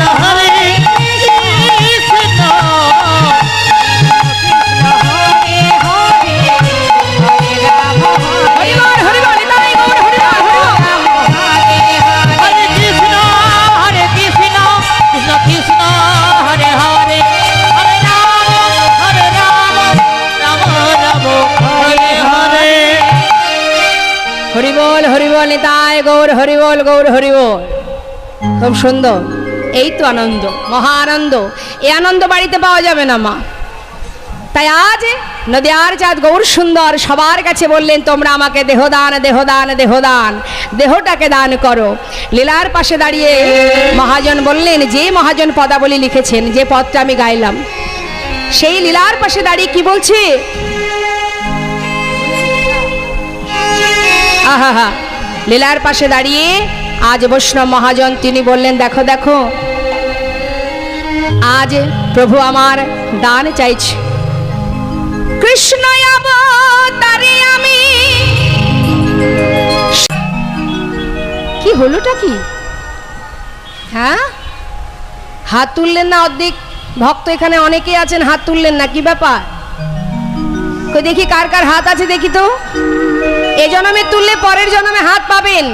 হরিবল হরিবল নিতাই গৌর হরিবল গৌর হরিবল। খুব সুন্দর, এই তো আনন্দ, মহা আনন্দ। এই আনন্দ বাড়িতে পাওয়া যাবে না মা। তাই আজ নদিয়ার চাঁদ গৌর সুন্দর সবার কাছে বললেন, তোমরা আমাকে দেহদান দেহদান দেহদান, দেহটাকে দান করো। লীলার পাশে দাঁড়িয়ে মহাজন বললেন, যে মহাজন পদাবলী লিখেছেন, যে পদটা আমি গাইলাম, সেই লীলার পাশে দাঁড়িয়ে কি বলছে? আহা, লীলার পাশে দাঁড়িয়ে আজ বৈষ্ণব মহাজন তিনি বললেন, দেখো দেখো, আজ প্রভু আমার দান চাইছে। কৃষ্ণ অবতারে আমি। কি হলোটা কি? হ্যাঁ, হাত তুললেন না, অর্ধেক ভক্ত এখানে অনেকেই আছেন, হাত তুললেন না, কি ব্যাপার? কই দেখি কার কার হাত আছে দেখি তো। এ জন্মে তুললে পরের জন্মে হাত পাবেন।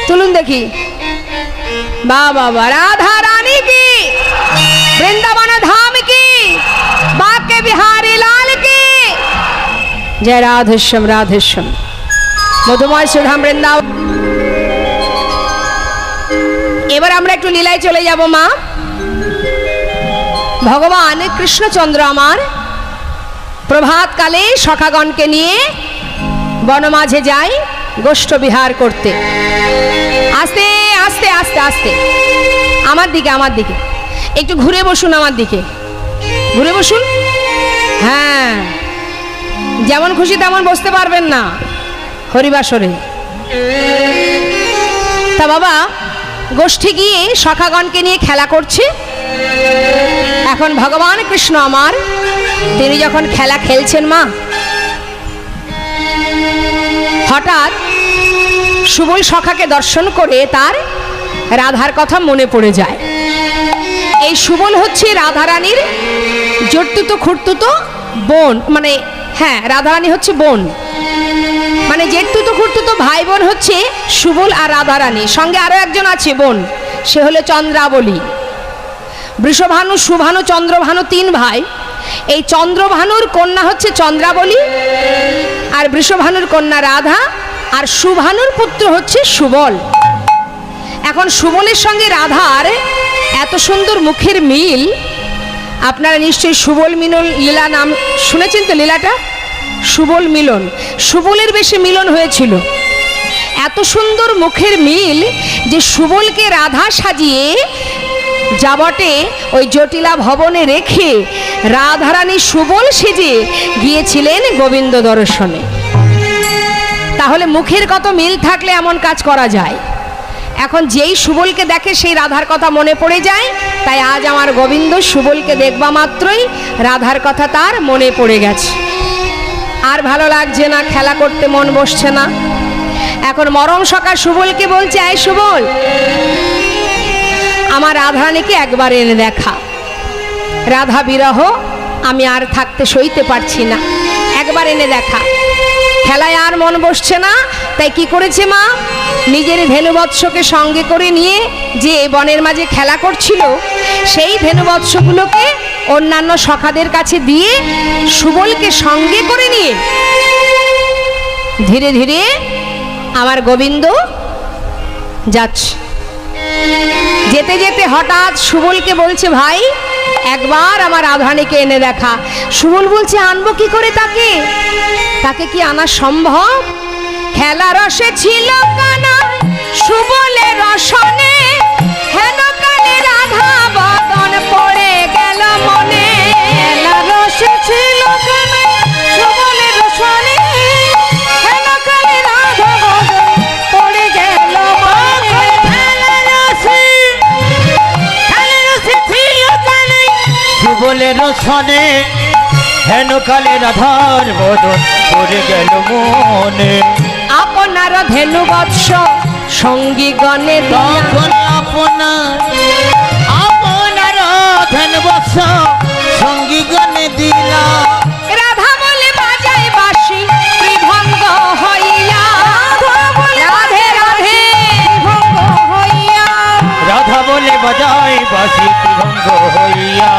তুলুন দেখি। বাবা রাধা রানী কি, বৃন্দাবন ধাম কি, বাকে বিহারী লাল কি। জয় রাধেশ্যাম রাধেশ্যাম। মধুময় সুধাম বৃন্দাবন। এবার আমরা একটু লীলায় চলে যাব মা। ভগবান কৃষ্ণচন্দ্র আমার প্রভাতকালে সখাগণকে নিয়ে বনমাঝে যায় গোষ্ঠ বিহার করতে। আস্তে আস্তে আস্তে আস্তে আমার দিকে, আমার দিকে একটু ঘুরে বসুন, আমার দিকে ঘুরে বসুন। হ্যাঁ, যেমন খুশি তেমন বসতে পারবেন না হরিবাসরে। তা বাবা গোষ্ঠী গিয়ে সখাগণকে নিয়ে খেলা করছে। এখন ভগবান কৃষ্ণ আমার তিনি যখন খেলা খেলছেন মা, হঠাৎ সুবল সখাকে দর্শন করে তার রাধার কথা মনে পড়ে যায়। এই সুবল হচ্ছে রাধারানীর জটতুতো খুঁড়তুতো বোন, মানে হ্যাঁ রাধারানী হচ্ছে বোন, মানে জেঠতুতো খুঁড়তুতো ভাই বোন হচ্ছে সুবল আর রাধারানী। সঙ্গে আরো একজন আছে বোন, সে হলো চন্দ্রাবলী। বৃষভানু, সুভানু, চন্দ্রভানু তিন ভাই। এই চন্দ্রভানুর কন্যা হচ্ছে চন্দ্রাবলী, আর বৃষভানুর কন্যা রাধা, আর সুভানুর পুত্র হচ্ছে সুবল। এখন সুবলের সঙ্গে রাধার এত সুন্দর মুখের মিল, আপনারা নিশ্চয়ই সুবল মিলন লীলা নাম শুনেছেন তো, লীলাটা সুবল মিলন। সুবলের বেশে মিলন হয়েছিল। এত সুন্দর মুখের মিল যে সুবলকে রাধা সাজিয়ে যাবটে ওই জটিলা ভবনে রেখে রাধারানী সুবল সেজে গিয়েছিলেন গোবিন্দ দর্শনে। তাহলে মুখের কত মিল থাকলে এমন কাজ করা যায়। এখন যেই সুবলকে দেখে সেই রাধার কথা মনে পড়ে যায়। তাই আজ আমার গোবিন্দ সুবলকে দেখবা মাত্রই রাধার কথা তার মনে পড়ে গেছে। আর ভালো লাগছে না, খেলা করতে মন বসছে না। এখন মরম সখা সুবলকে বলছে, এই সুবল, আমার রাধারানীকে একবার এনে দেখা। রাধা বিরহ আমি আর থাকতে সইতে পারছি না, একবার এনে দেখা। খেলায় আর মন বসছে না, তাই কি করেছে মা, নিজের ধেনুবৎসকে সঙ্গে করে নিয়ে যে বনের মাঝে খেলা করছিল সেই ধেনুবৎসগুলোকে অন্যান্য সখাদের কাছে দিয়ে সুবলকে সঙ্গে করে নিয়ে ধীরে ধীরে আমার গোবিন্দ যাচ্ছে। যেতে যেতে হঠাৎ সুবলকে বলছে, ভাই একবার আমার রাধারানীকে এনে দেখা। সুবল বলছে, আনবো কি করে তাকে, তাকে কি আনা সম্ভব? খেলা রসে ছিল কানা সুবলের রসনে, হেন কালে রাধা বদন পড়ে গেল মনে। খেলা রসে ছিল কানা সুবলের রসনে, হেন কালে রাধা বদন পড়ে গেল মনে। খেলা রসে ছিল কানা সুবলের রসনে, হেন কালে রাধার বদন পড়ে গেল মনে। আপনার ধেনু বৎস সঙ্গী গণে তখন আপনার ধেনুবৎস সঙ্গী গণে দিলা। রাধা বলে বাজাই বাঁশি ত্রিভঙ্গ হইয়া, রাধে রাধে ত্রিভঙ্গ হইয়া, রাধা বলে বাজাই বাঁশি ত্রিভঙ্গ হইয়া।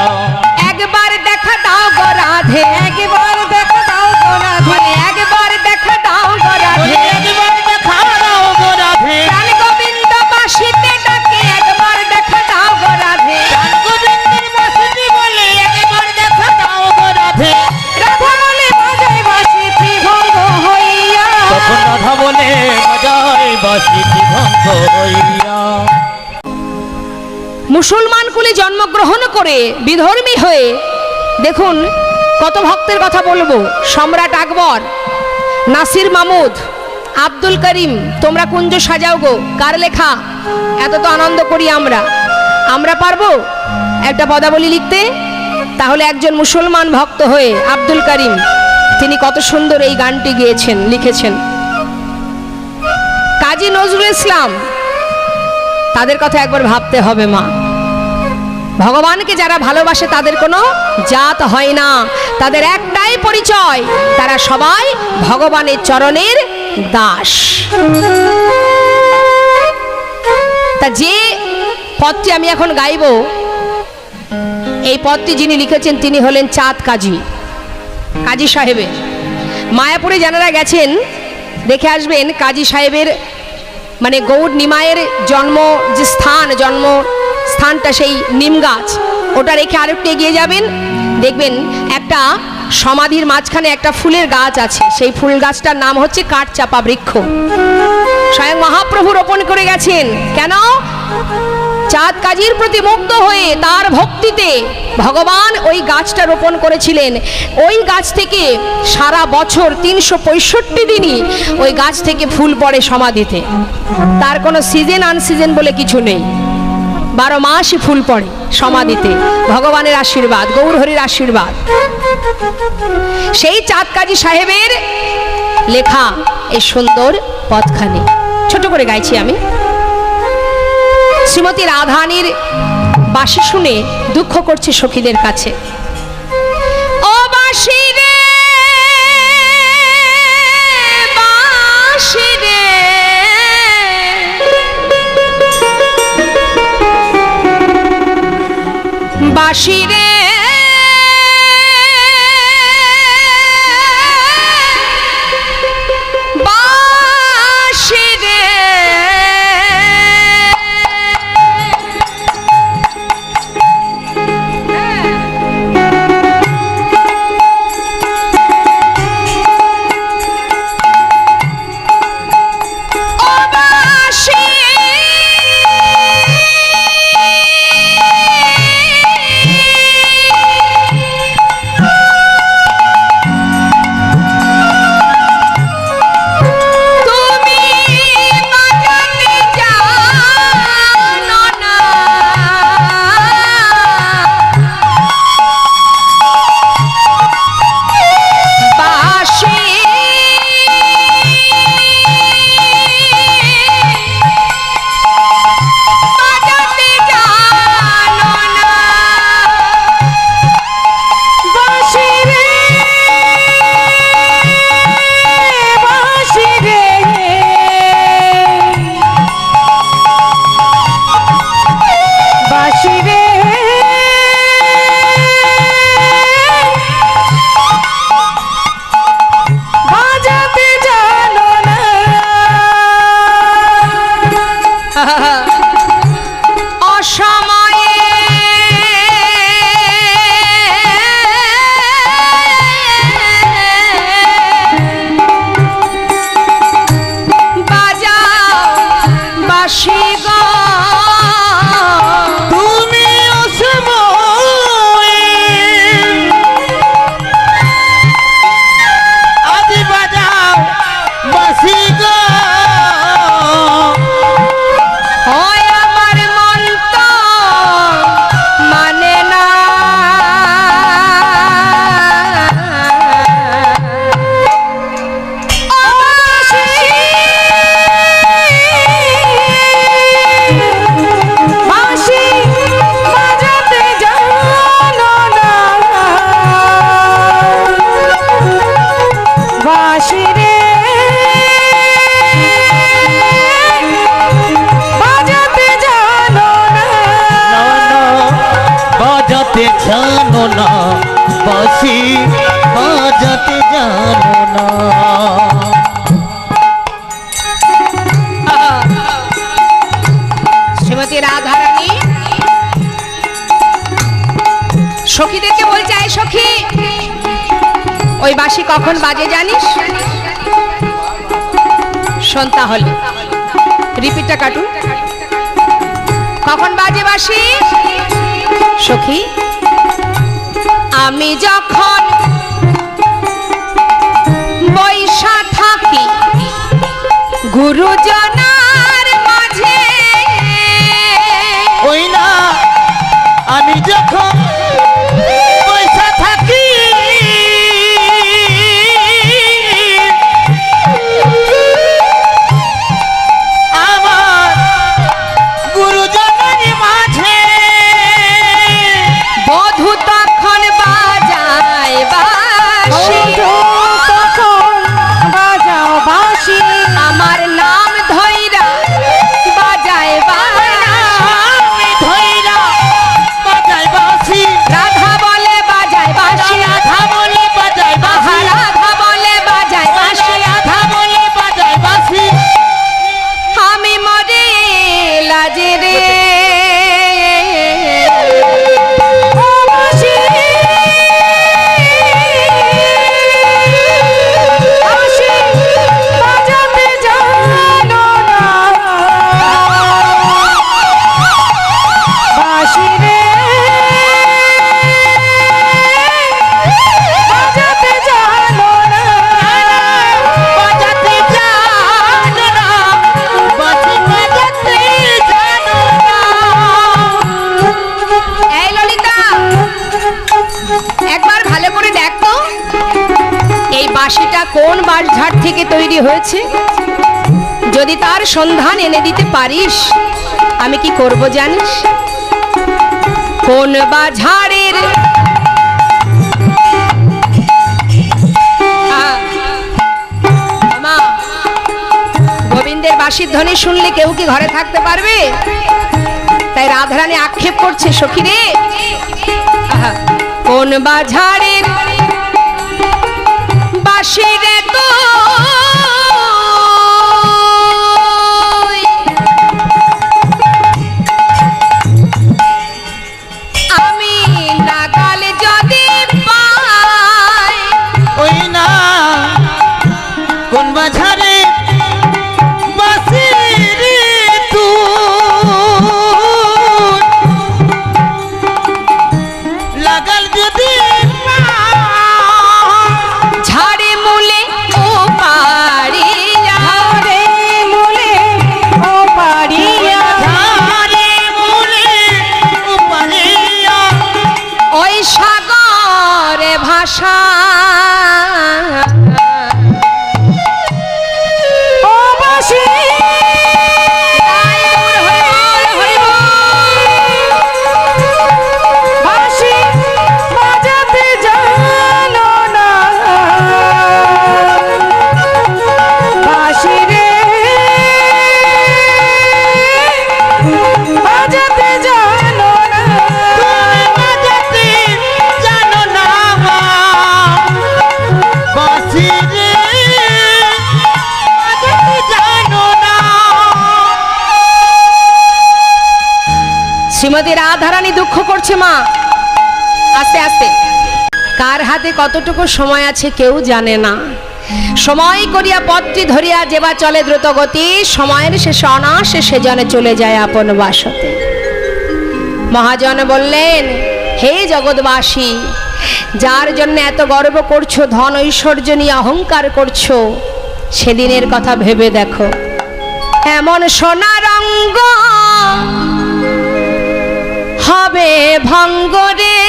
একবার দেখা দাও গো রাধে, একবার দেখা দাও গো রাধে, একবার দেখা দাও গো রাধে, একবার দেখা দাও গো রাধে। প্রাণ গোবিন্দ বাঁশিতে ডাকে, একবার দেখা দাও গো রাধে, প্রাণ গোবিন্দের বাঁশিতে বলে একবার দেখা দাও গো রাধে। রাধা বলে বাজাই বাঁশি ত্রিভঙ্গ হইয়া। তখন রাধা বলে বাজাই বাঁশি ত্রিভঙ্গ হইয়া। মুসলমান কুলে জন্মগ্রহণ করে বিধর্মী হয়ে দেখুন কত ভক্তের কথা বলবো। সম্রাট আকবর, নাসির মাহমুদ, আব্দুল করিম, তোমরা কুঞ্জ সাজাও গো, কার লেখা? এত তো আনন্দ করি আমরা, আমরা পারবো একটা পদাবলী লিখতে? তাহলে একজন মুসলমান ভক্ত হয়ে আব্দুল করিম তিনি কত সুন্দর এই গানটি গেয়েছেন, লিখেছেন। কাজী নজরুল ইসলাম, তাদের কথা একবার ভাবতে হবে মা। ভগবানকে যারা ভালোবাসে তাদের কোনো জাত হয় না, তাদের একটাই পরিচয়, তারা সবাই ভগবানের চরণের দাস। তা যে পদটি আমি এখন গাইব, এই পদটি যিনি লিখেছেন তিনি হলেন চাঁদ কাজী, কাজী সাহেবের। মায়াপুরে যারা গেছেন দেখে আসবেন কাজী সাহেবের মানে গৌড় নিমায়ের জন্ম যে স্থানটা সেই নিম গাছ, ওটা রেখে আরেকটু এগিয়ে যাবেন, দেখবেন একটা সমাধির মাঝখানে একটা ফুলের গাছ আছে। সেই ফুল গাছটার নাম হচ্ছে কাঠচাপা বৃক্ষ। স্বয়ং মহাপ্রভু রোপণ করে গেছেন। কেন? চাঁদ কাজীর প্রতি মুগ্ধ হয়ে তার ভক্তিতে ভগবান ওই গাছটা রোপণ করেছিলেন। ওই গাছ থেকে সারা বছর 365 দিনই ওই গাছ থেকে ফুল পড়ে সমাধিতে। তার কোনো সিজন আনসিজন বলে কিছু নেই, 12 মাসই ফুল পড়ে সমাধিতে। ভগবানের আশীর্বাদ, গৌরহরির আশীর্বাদ। সেই চাঁদ কাজী সাহেবের লেখা এই সুন্দর পদখানি ছোট করে গাইছি আমি। শ্রীমতী রাধারানীর বাঁশি শুনে দুঃখ করছে সখীদের কাছে। ও বাঁশি রে, বাঁশি রে, বাঁশি রে, বাঁশি রে, জানো না, বাঁশি বাজাতে জানো না। শ্রীমতী রাধারানী সখীদেরকে বলছে, এই সখী, ওই বাঁশি কখন বাজে জানিস? শোন তাহলে, রিপিটটা কাটুন। কখন বাজে বাঁশি? সখী, আমি যখন বৈশা থাকি গুরুজনার মাঝে, ওই না আমি যখন বৈশা থাকি আমার গুরুজনের মাঝে, বাঁশঝাড় থেকে তৈরি হয়েছে, যদি তার সন্ধান এনে দিতে পারিস, আমি কি করব জানিস? কোন বাঁশঝাড়ের মা, গোবিন্দের বাঁশির ধ্বনি শুনলে কেউ কি ঘরে থাকতে পারবে? তাই রাধারানী আক্ষেপ করছে, সখী রে, কোন বাঁশঝাড়ের বাঁশি রে তো আমি নাগাল যদি পাই, ওই না কোন বাঝারে বাসি রে তুই লাগাল যদি ঝাড়ে মূলে ও পাড়িয়া, ঝাড়ে মূলে ও পাড়িয়া, ঝাড়ে মূলে উপারিয়া ওই সাগরে ভাষা ও বাঁশি বাঁশি বাজাতে জানো না, বাঁশি রে বাজাতে জানো না, বাজাতে জানো না বাসি রে বাজাতে জানো না। শ্রীমতী রাধারানী দুঃখ করছে মা। আস্তে আস্তে, কার হাতে কতটুকু সময় আছে কেউ জানে না। সময় করিয়া পত্রী ধরিয়া যেবা চলে দ্রুত গতি, সময়ের শেষে অনাসে সে জনে চলে যায় আপন বাসতে। মহাজন বললেন, হে জগৎবাসী, যার জন্য এত গর্ব করছো, ধন ঐশ্বর্য নিয়ে অহংকার করছো, সেদিনের কথা ভেবে দেখো। এমন সোনার অঙ্গ হবে ভঙ্গ রে,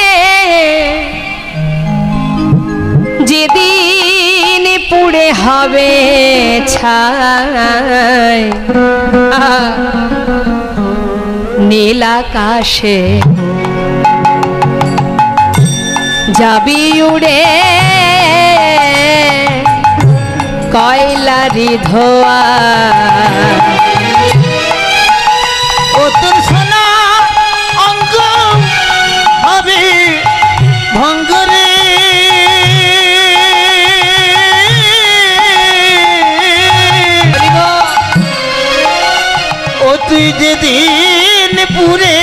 যেদিন পুড়ে হবে ছাই, নীল আকাশে যাবি উড়ে কয়লারি ধোয়া, ও তোর সোনা অঙ্গ হবে ভঙ্গরে, ও তুই যেদিন পুরে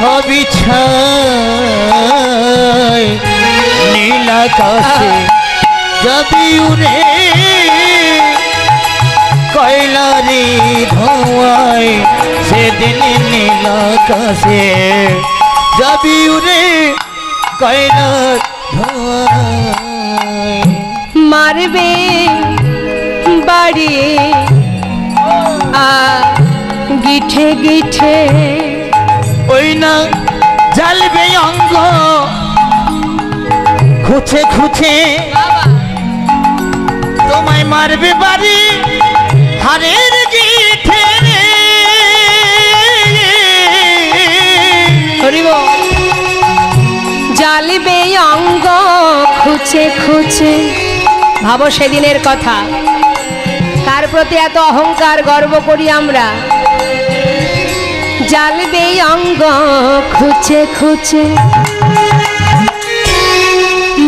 হবি ছাই, নীল আকাশে যাবি উড়ে কয়লারি ধোঁয়ায়, সেদিন নীল আকাশে যাবি উড়ে কয়লার ধোঁয়ায়। মারবে বাড়ি গিঠে গিঠে, ওই না জ্বালবে অঙ্গ খুঁচে খুঁচে, তোমায় মারবে বাড়ি হারের গিঠে। হরিব জ্বালিবে অঙ্গ খুঁচে খুঁচে। ভাবো সেদিনের কথা, কার প্রতি এত অহংকার গর্ব করি আমরা। জ্বালিবে অঙ্গ খুঁচে খুঁচে,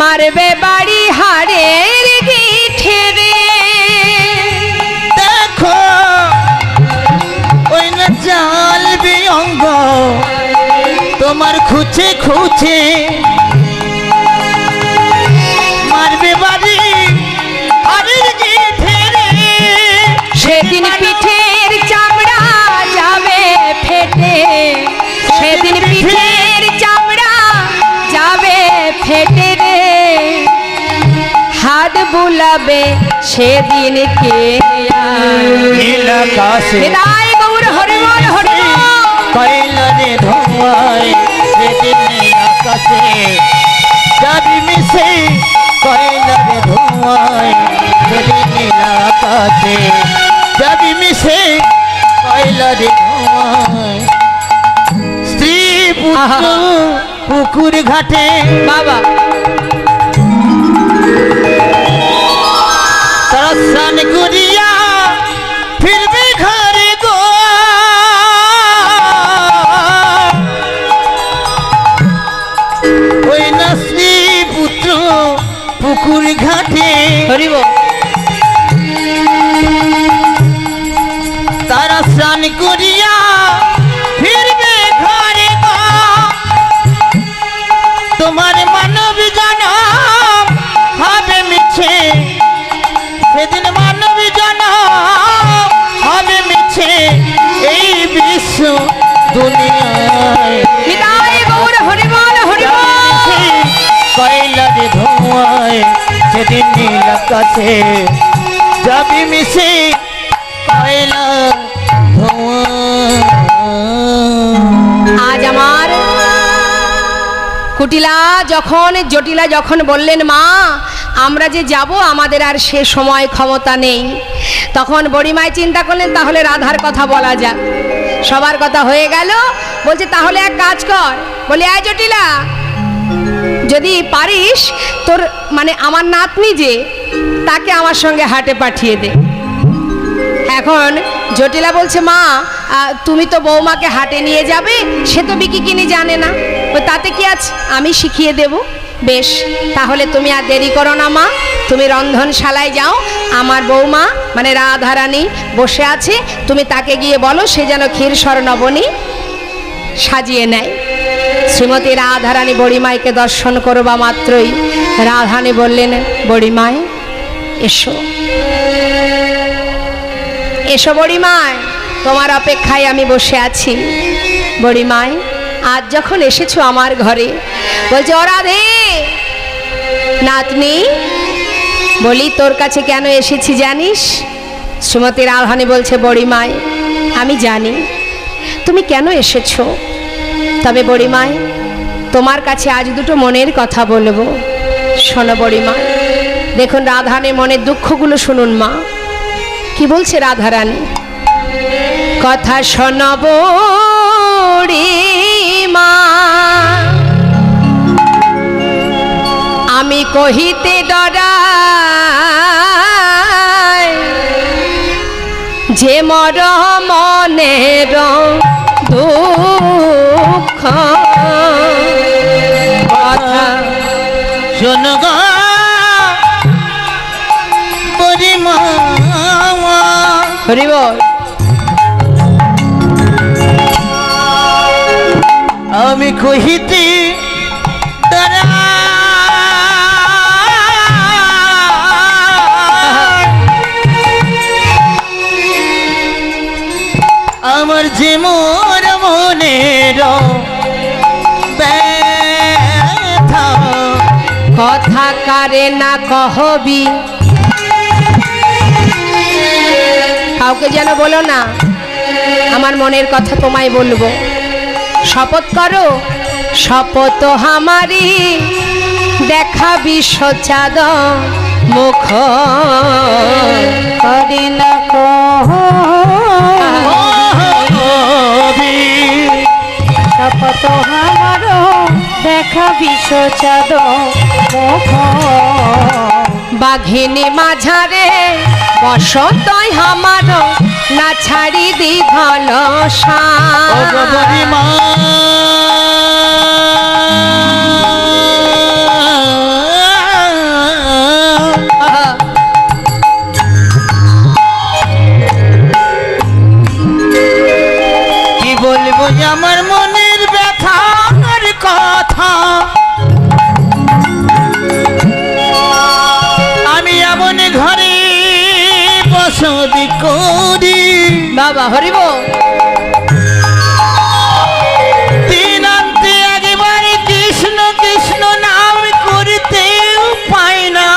মারবে বাড়ি হাড়ের গিঠে রে। দেখো ওই না জ্বালবে অঙ্গ তোমার খুঁচে খুঁচে, মারবে বাড়ি হারের গিঠে রে। সেদিন পিঠের চামড়া যাবে ফেটে, সেদিন পিঠের চামড়া যাবে ফেটে রে। হাত বুলাবে সেদিন কে নীল আকাশে রায় গৌর হরিবল হরিবল। কয়লারে ধোঁয়ায় সেদিন নীল আকাশে যাবি মিশে কয়লারে ধোঁয়ায়, সেদিন নীল আকাশে যাবি মিশে কয়লার ধোঁয়ায় স্ত্রী পুত্র পুকুর ঘাটে বাবা তারা স্নান করিয়া ফিরবে ঘরে গো ওই না স্ত্রী পুত্র পুকুর ঘাটে হরিব তারা স্নান করিয়া ফিরবে ঘরে গো তোমার মানব জনম হবে মিছে সেদিন মানব জনম হবে মিছে এই বিশ্ব দুনিয়ায় নিতাই গৌর হরিবল হরিবল কয়লার ধোঁয়ায় সেদিন নীল আকাশে যাবি মিশে কয়লার ধোঁয়া আজ আমার কুটিলা যখন জটিলা যখন বললেন মা আমরা যে যাব আমাদের আর সে সময় ক্ষমতা নেই তখন বড়িমাই চিন্তা করলেন তাহলে রাধার কথা বলা যাক সবার কথা হয়ে গেল বলছে তাহলে এক কাজ কর বলে আয় জটিলা যদি পারিস তোর মানে আমার নাতনি যে তাকে আমার সঙ্গে হাটে পাঠিয়ে দে এখন জটিলা বলছে মা তুমি তো বৌমাকে হাটে নিয়ে যাবে সে তো বিকিকিনি জানে না ও তাতে কি আছে আমি শিখিয়ে দেব বেশ তাহলে তুমি আর দেরি করো না মা তুমি রন্ধনশালায় যাও আমার বৌমা মানে রাধারানী বসে আছে তুমি তাকে গিয়ে বলো সে যেন ক্ষীর স্বর্ণবনী সাজিয়ে নেয় শ্রীমতী রাধারানী বড়িমাইকে দর্শন করবা মাত্রই রাধারানী বললেন বড়িমাই এসো এসো বড়িমাই তোমার অপেক্ষায় আমি বসে আছি বড়িমাই আজ যখন এসেছো আমার ঘরে বলছে ও রাধে নাতনি বলি তোর কাছে কেন এসেছি জানিস শ্রীমতী রাধারানী বলছে বড়িমাই আমি জানি তুমি কেন এসেছো তবে বড়িমাই তোমার কাছে আজ দুটো মনের কথা বলবো শোনো বড়িমাই দেখুন রাধারানীর মনের দুঃখগুলো শুনুন মা কি বলছে রাধারানী কথা শোনব মা আমি কহিতে ডরাই যে মর মনের দুঃখ কথা শোন গো বড়িমা হরি বল আমি কহিতে তারা আমার যে মোর মনের ব্যথা কথা কারে না কহবি কাউকে যেন বলো না আমার মনের কথা তোমায় বলবো শপথ করো শপথ আমারি দেখাবি সচাদ মুখ করে না শপথ আমার দেখাবি সচাদ মুখ বাঘিনী মাঝারে বসতই আমার না ছাড়ি দি ভালো বড়িমা কি বলবো আমার মনের ব্যথার কথা আমি এমন ঘরে বসতি করি বাবা হরিব দিনান্তে একেবারে কৃষ্ণ কৃষ্ণ নাম করতেও পাই না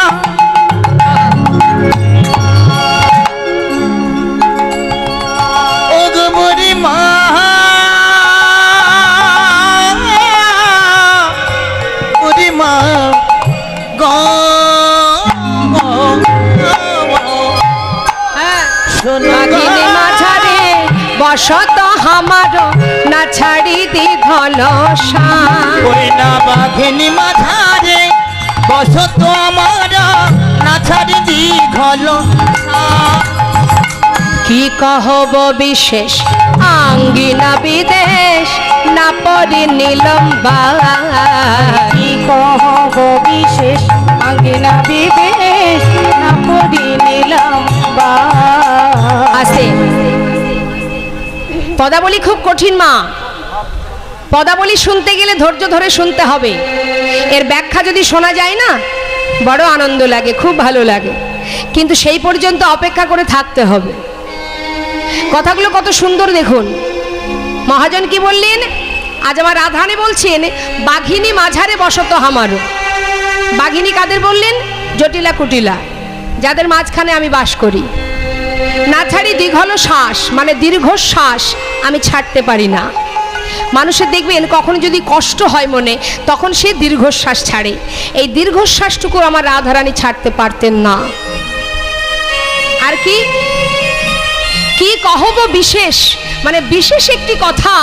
ও গো বড়িমা বড়িমা গ বসত আমার না ছাড়ি দীঘল শ্বাস। ওই না বাঘিনী মাঝারে বসত আমার না ছাড়ি দীঘল শ্বাস। কি কহব বিশেষ আঙ্গিনা বিদেশ না পরি নীলম্বার। কি কহব বিশেষ আঙ্গিনা বিদেশ না পরি নীলম্বা। আছে পদাবলী খুব কঠিন মা, পদাবলী শুনতে গেলে ধৈর্য ধরে শুনতে হবে। এর ব্যাখ্যা যদি শোনা যায় না বড় আনন্দ লাগে, খুব ভালো লাগে, কিন্তু সেই পর্যন্ত অপেক্ষা করে থাকতে হবে। কথাগুলো কত সুন্দর দেখুন। মহাজন কি বললেন? আজ আমার রাধারানী বলছেন বাঘিনী মাঝারে বসত আমারও। বাঘিনী কাদের বললেন? জটিলা কুটিলা, যাদের মাঝখানে আমি বাস করি। না ছাড়ি দীঘল শ্বাস মানে দীর্ঘশ্বাস আমি ছাড়তে পারি না। মানুষের দেখবেন কখনো যদি কষ্ট হয় মনে, তখন সে দীর্ঘশ্বাস ছাড়ে। এই দীর্ঘশ্বাসটুকু আমার রাধারানী ছাড়তে পারতেন না। আর কি কি কহব বিশেষ মানে বিশেষ একটি কথা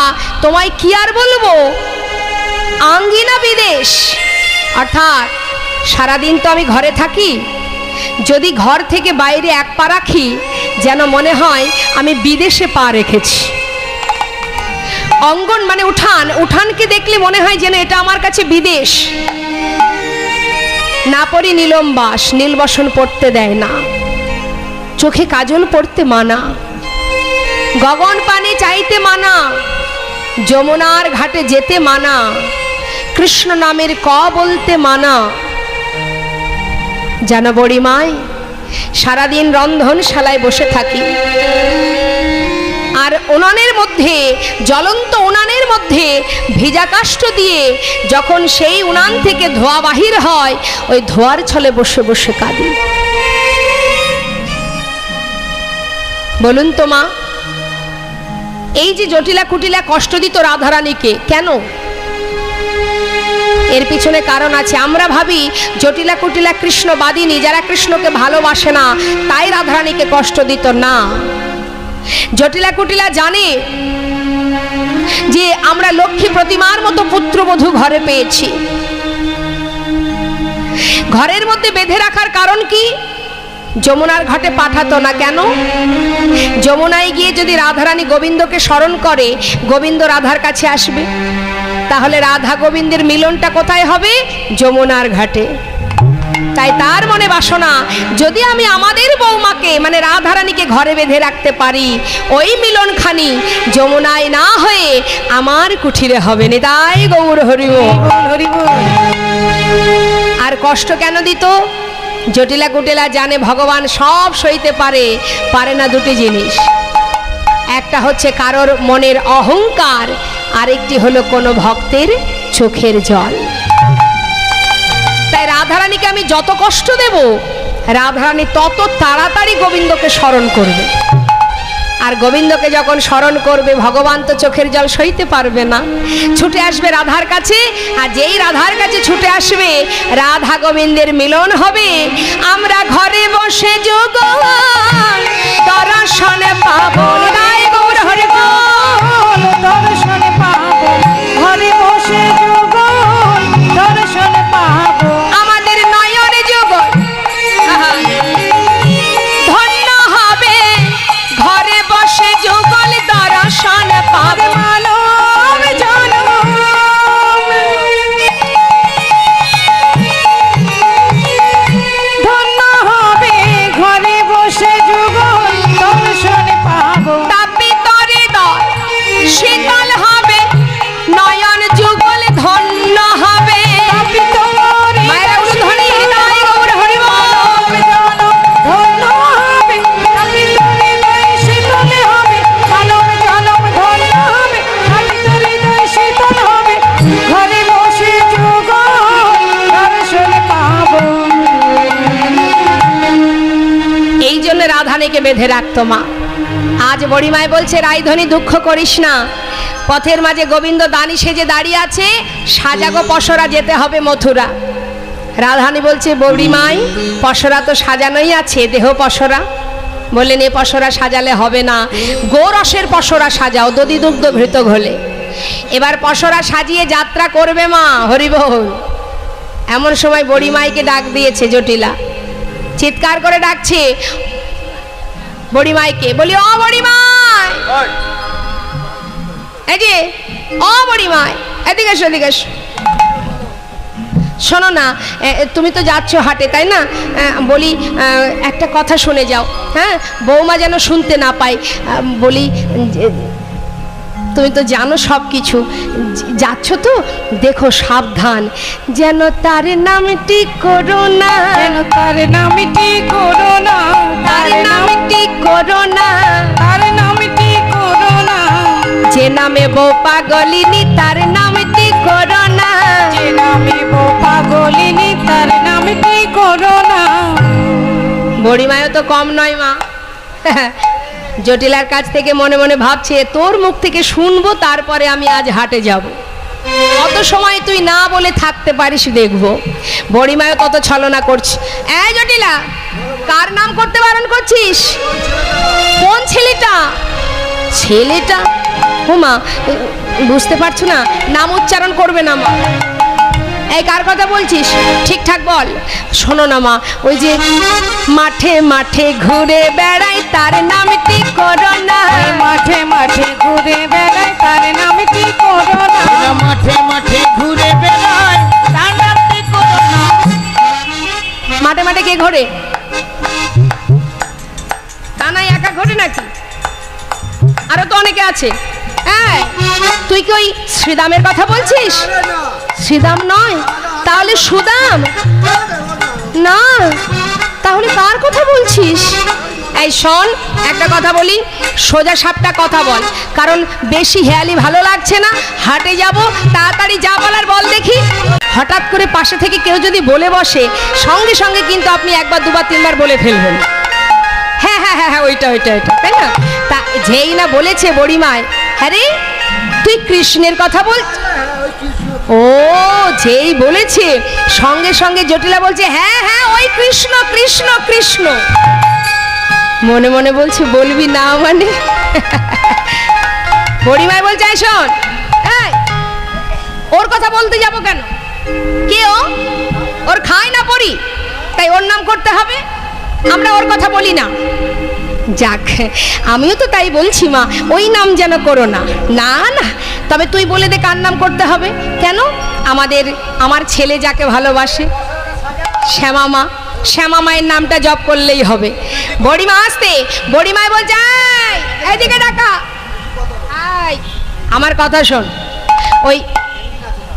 তোমায় কি আর বলবো, আঙ্গিনা বিদেশ। অর্থাৎ সারাদিন তো আমি ঘরে থাকি, যদি ঘর থেকে বাইরে এক পা রাখি যেন মনে হয় আমি বিদেশে পা রেখেছি। অঙ্গন মানে উঠান, উঠানকে দেখলে মনে হয় যেন এটা আমার কাছে বিদেশ। না পরি নীলম্বাস, নীলবসন পড়তে দেয় না, চোখে কাজল পড়তে মানা, গগন পানে চাইতে মানা, যমুনার ঘাটে যেতে মানা, কৃষ্ণ নামের ক বলতে মানা। জানো বড়িমাই, সারাদিন রন্ধনশালায় বসে থাকি, আর উনানের মধ্যে, জ্বলন্ত উনানের মধ্যে ভিজা কাষ্ঠ দিয়ে যখন সেই উনান থেকে ধোঁয়া বাহির হয়, ওই ধোঁয়ার ছলে বসে বসে কাঁদি। বলুন তো মা, এই যে জটিলা কুটিলা কষ্ট দিত রাধারানীকে কেন? এর পিছনে কারণ আছে। আমরা ভাবি জটিলা কুটিলা কৃষ্ণবাদিনী, যারা কৃষ্ণকে ভালোবাসে না তাই রাধারানীকে কষ্ট দিত না। জটিলা কুটিলা জানে যে আমরা লক্ষ্মী প্রতিমার মতো পুত্রবধূ ঘরে পেয়েছি। ঘরের মধ্যে বেঁধে রাখার কারণ কি? যমুনার ঘাটে পাঠাতো না কেন? যমুনায় গিয়ে যদি রাধারানী গোবিন্দকে স্মরণ করে, গোবিন্দ রাধার কাছে আসবে, তাহলে রাধা গোবিন্দের মিলনটা কোথায় হবে? যমুনার ঘাটে। তাই তার মনে বাসনা, যদি আমি আমাদের বৌমাকে মানে রাধারানীকে ঘরে বেঁধে রাখতে পারি, ওই মিলনখানি যমুনায় না হয়ে আমার কুঠিরে হবে। নিতাই গৌর হরি বল, হরি বল। আর কষ্ট কেন দিত? জটিলা কুটিলা জানে ভগবান সব সইতে পারে, পারে না দুটি জিনিস। একটা হচ্ছে কারোর মনের অহংকার, আরেকটি হলো কোনো ভক্তের চোখের জল। তাই রাধারানীকে আমি যত কষ্ট দেব, রাধারানী তত তাড়াতাড়ি গোবিন্দকে স্মরণ করবে। আর গোবিন্দকে যখন স্মরণ করবে, ভগবান তো চোখের জল সইতে পারবে না, ছুটে আসবে রাধার কাছে। আর যেই রাধার কাছে ছুটে আসবে, রাধা গোবিন্দের মিলন হবে। আমরা ঘরে বসে যুগল দর্শনে পাবো, নিতাই গৌর হরি বল, দর্শনে পাবো, ঘরে বসে যুগল দর্শনে পাবো। আমাদের নয়নে যুগল ধন্য হবে, ঘরে বসে যুগল দর্শন পাবো। মানব জনম ধন্য হবে, ঘরে বসে যুগল দর্শনে পাবো। তাপিত হৃদয় শীতল হবে, নয়ন যুগল ধন্য হবে। মায়েরা উলুধ্বনি, নিতাই গৌর হরি বল। ধন্য হবে, তাপিত হৃদয় শীতল হবে, মানব জনম ধন্য হবে, তাপিত হৃদয় শীতল হবে, ঘরে বসে যুগল দর্শনে পাবো। এই জন্য রাধানীকে বেঁধে রাখতো মা। আজ বড়িমায় বলছে, রাইধনী দুঃখ করিস না, পথের মাঝে গোবিন্দ দানি সেজে দাঁড়িয়ে আছে, সাজাগো পসরা যেতে হবে মথুরা। রাধানী বলছে, বড়িমাই পসরা তো সাজানোই আছে, দেহ পসরা। বললেন এ পসরা সাজালে হবে না, গোরসের পসরা সাজাও, দধি দুগ্ধ ঘৃত ঘোলে। এবার পসরা সাজিয়ে যাত্রা করবে মা, হরিবোল। এমন সময় বড়িমাইকে ডাক দিয়েছে জটিলা, চিৎকার করে ডাকছে বড়িমাইকে, বলি ও বড়িমাই, এই যে ও বড়িমাই, এদিকে এসো, এদিকে এসো। শোনো না, তুমি তো যাচ্ছ হাটে তাই না, বলি একটা কথা শুনে যাও, হ্যাঁ, বৌমা যেন শুনতে না পায়। বলি তুমি তো জানো সব কিছু, যাচ্ছ তো দেখো সাবধান, যেন তার নামটি করো না, যেন তার নামটি করো না, তার নামটি করো না, তার নামটি করো না, যে নামে বউ পাগলিনী তার নামটি করো না, যে নামে বউ পাগলিনী তার নামটি করো না। বড়িমায়ও তো কম নয় মা। জটিলার কাছ থেকে মনে মনে ভাবছে তোর মুখ থেকে শুনবো, তারপরে আমি আজ হাটে যাব। কত সময় তুই না বলে থাকতে পারিস দেখবো। বড়িমায়ও তত ছলনা করছে। এই জটিলা, কার নাম করতে বারণ করছিস? কোন ছেলেটা? ছেলেটা? ও মা, বুঝতে পারছো না, নাম উচ্চারণ করবে না মা। এই কার কথা বলছিস? ঠিকঠাক বল। শোনো না মা, ওই যে মাঠে মাঠে ঘুরে বেড়াই তার নামটি করো না, মাঠে মাঠে ঘুরে বেড়ায় তার নামটি করো না, মাঠে মাঠে ঘুরে বেড়ায় তার নামটি করো না। মাঠে মাঠে কে ঘোরে? তা নাই একা ঘোরে নাকি? আরো তো অনেকে আছে। হ্যাঁ, তুই কি ওই শ্রীদামের কথা বলছিস? শ্রীদাম নয়, তাহলে সুদাম? না, তাহলে কার কথা বলছিস? এই শোন, একটা কথা বলি, সোজা সাপটা কথা বল, কারণ বেশি হেয়ালি ভালো লাগছে না। হাটে যাব, তাড়াতাড়ি যা বলার বল দেখি। হঠাৎ করে পাশে থেকে কেউ যদি বলে বসে, সঙ্গে সঙ্গে কিন্তু আপনি একবার দুবার তিনবার বলে ফেলবেন। হ্যাঁ হ্যাঁ হ্যাঁ হ্যাঁ, ওইটা ওইটা ওইটা, তাই না? তা যেই না বলেছে বড়িমায়, হ্যাঁ রে তুই কৃষ্ণের কথা বল। ও, যেই বলেছে সঙ্গে সঙ্গে জটিলা বলছে হ্যাঁ হ্যাঁ ওই কৃষ্ণ কৃষ্ণ কৃষ্ণ। মনে মনে বলছে বলবি না মানে? বড়িমায় বলছে এই শোন, এই ওর কথা বলতে যাব কেন? কে ও? ওর খায় না পড়ি, তাই ওর নাম করতে হবে? আমরা ওর কথা বলি না। যাক, আমিও তো তাই বলছি মা, ওই নাম যেন করো না। না না, তবে তুই বলে দে কার নাম করতে হবে। কেন? আমার ছেলে যাকে ভালোবাসে, শ্যামা মা, শ্যামা মায়ের নামটা জপ করলেই হবে। বড়িমা আসতে, বড়িমায় বল যাই, এদিকে ডাকা। আয়, আমার কথা শোন,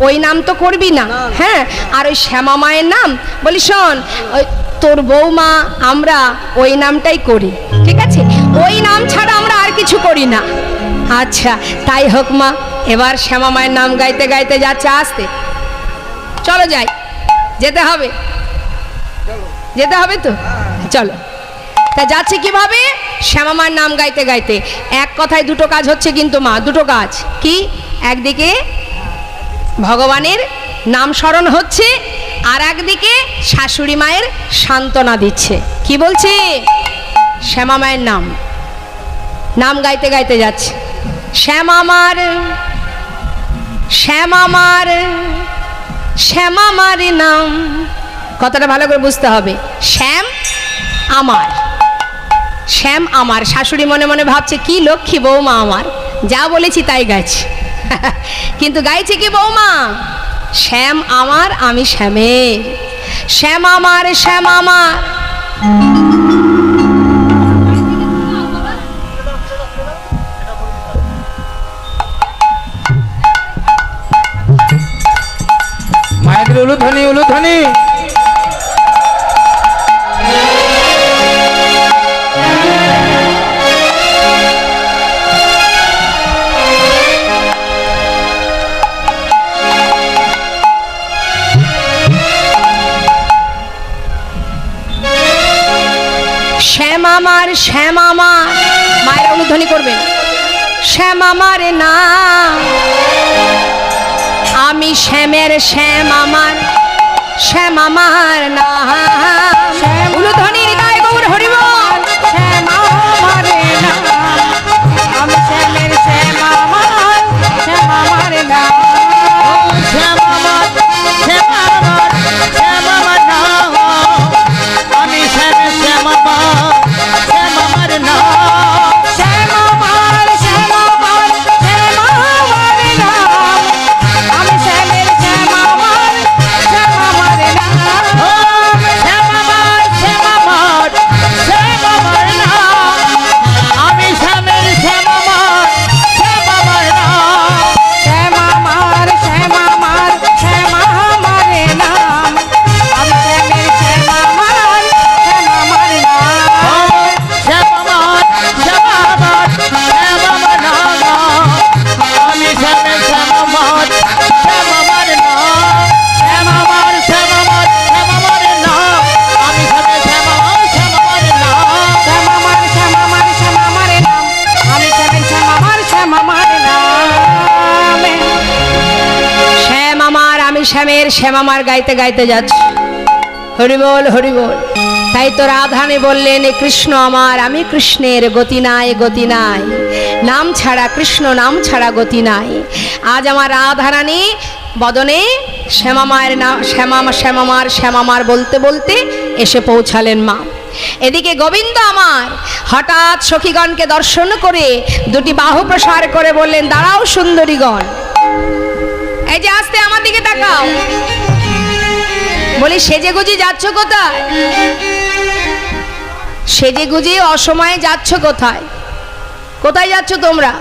ওই নাম তো করবি না, হ্যাঁ? আর ওই শ্যামা মায়ের নাম বলি, শোন, ওই তোর বৌমা আমরা ওই নামটাই করি, ঠিক আছে? ওই নাম ছাড়া আমরা আর কিছু করি না। আচ্ছা, তাই হোক মা। এবার শ্যামা মায়ের নাম গাইতে গাইতে যাচ্ছে। আসতে, চলো যাই, যেতে হবে, যেতে হবে তো, চলো। তা যাচ্ছে কিভাবে? শ্যামা মায়ের নাম গাইতে গাইতে। এক কথায় দুটো কাজ হচ্ছে কিন্তু মা, দুটো কাজ। কি? একদিকে ভগবানের নাম স্মরণ হচ্ছে, আর একদিকে শাশুড়ি মায়ের সান্ত্বনা দিচ্ছে। কি বলছে? শ্যামা মায়ের নাম গাইতে গাইতে যাচ্ছে। শ্যামামার, শ্যামামার, শ্যামামার নাম। কথাটা ভালো করে বুঝতে হবে। শ্যাম আমার, শ্যাম আমার। শাশুড়ি মনে মনে ভাবছে কি লক্ষ্মী বৌমা আমার, যা বলেছি তাই গাইছে। কিন্তু গাইছে কি বৌমা? শ্যাম আমার, আমি শ্যামের। শ্যাম আমার, শ্যাম আমার। মায়ের উলুধ্বনি, উলুধ্বনি। শ্যাম আমার, শ্যাম আমার। মায়ের অনুধ্বনি করবেন। শ্যাম আমার নাম, আমি শ্যামের, শ্যাম আমার, শ্যাম আমার নাম। অনুধ্বনি হৃদয় গৌর হরিবল। শ্যামা শ্যামের শ্যামামার গাইতে গাইতে যাচ্ছে, হরিবোল হরিবোল। তাই তো রাধানে বললেন, এ কৃষ্ণ আমার, আমি কৃষ্ণের, গতি নাই গতি নাই, নাম ছাড়া কৃষ্ণ, নাম ছাড়া গতি নাই। আজ আমার রাধারানী বদনে শ্যামামায়ের নাম, শ্যামামার শ্যামামার বলতে বলতে এসে পৌঁছালেন মা। এদিকে গোবিন্দ আমার হঠাৎ সখীগণকে দর্শন করে দুটি বাহু প্রসার করে বললেন, দাঁড়াও সুন্দরীগণ, এই যে আস্তে আমার দিকে তাকাও। বলি, সেজে গুজি যাচ্ছ কোথায়? সেজে গুজি অসময়ে যাচ্ছ কোথায়? কোথায় যাচ্ছ তোমরা?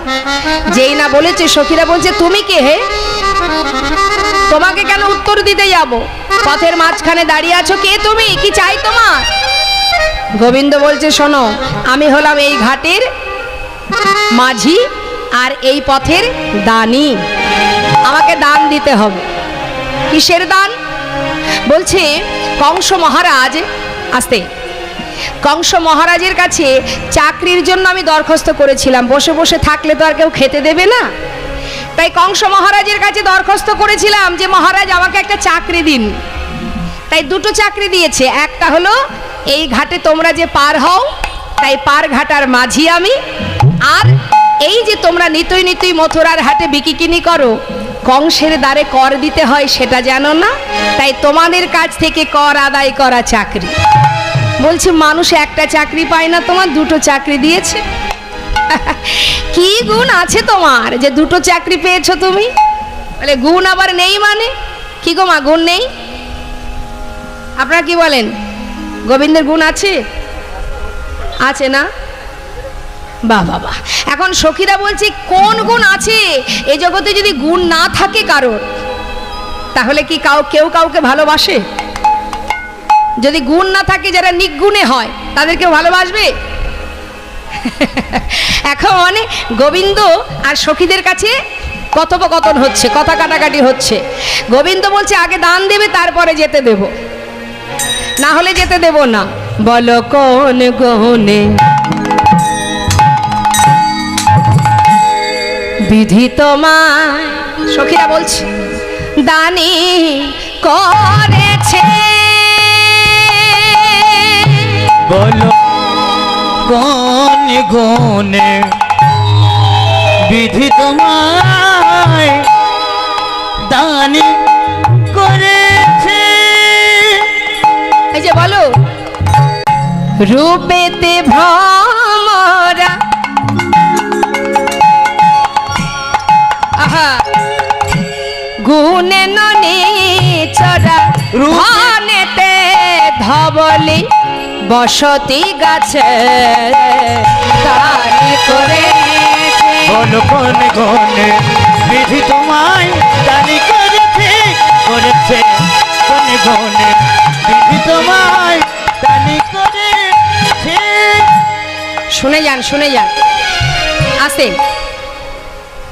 যেই না বলেছে সখীরা বলছে, তুমি কে হে? তোমাকে কেন উত্তর দিতে যাব? পথের মাঝখানে দাঁড়িয়ে আছো, কে তুমি? কি চাই তোমার? গোবিন্দ বলছে, শোনো, আমি হলাম এই ঘাটের মাঝি আর এই পথের দানি, আমাকে দান দিতে হবে। কিসের দান? বলছে, কংস মহারাজ, আস্তে, কংস মহারাজের কাছে চাকরির জন্য আমি দরখাস্ত করেছিলাম। বসে বসে থাকলে তো আর কেউ খেতে দেবে না, তাই কংস মহারাজের কাছে দরখাস্ত করেছিলাম যে মহারাজ আমাকে একটা চাকরি দিন। তাই দুটো চাকরি দিয়েছে, একটা হলো এই ঘাটে তোমরা যে পার হও, তাই পার ঘাটার মাঝি আমি, আর এই যে তোমরা নিতই নিতই মথুরার হাটে বিকিকিনি করো, কংসের দ্বারে কর দিতে হয় সেটা জানো না, তাই তোমাদের কাছ থেকে কর আদায় করা চাকরি। বলছে, মানুষ একটা চাকরি পায় না, তোমার দুটো চাকরি দিয়েছে। কি গুণ আছে তোমার যে দুটো চাকরি পেয়েছো তুমি? বলে, গুণ আবার নেই মানে? কি গো মা, গুণ নেই? আপনারা কি বলেন, গোবিন্দের গুণ আছে? আছে না? বাহ বাহ বাহ। এখন সখীরা বলছে, কোন গুণ আছে? এই জগতে যদি গুণ না থাকে কারোর, তাহলে কি কেউ কাউকে ভালোবাসে? যদি গুণ না থাকে, যারা নির্গুণে হয় তাদেরকে ভালোবাসবে? এখন মানে গোবিন্দ আর সখীদের কাছে কথোপকথন হচ্ছে, কথা কাটাকাটি হচ্ছে। গোবিন্দ বলছে, আগে দান দেবে তারপরে যেতে দেব, না হলে যেতে দেব না। বলো কোন গুণে বিধি তোমায়, সখীরা বলছে, দানি করেছে। বলো কোন গুণে বিধি তোমায় দানি করেছে? এই যে বলো, রূপেতে ভ্রমরা, আহা, গুণে ননি চরা, ধনেতে ধবলি বসতি গাছে দানি করেছে। বলো কোন গুণে বিধি তোমায় দানি করেছে, করেছে কোন গুণে বিধি তোমায় দানি করেছে? শুনে যান, শুনে যান, আসে।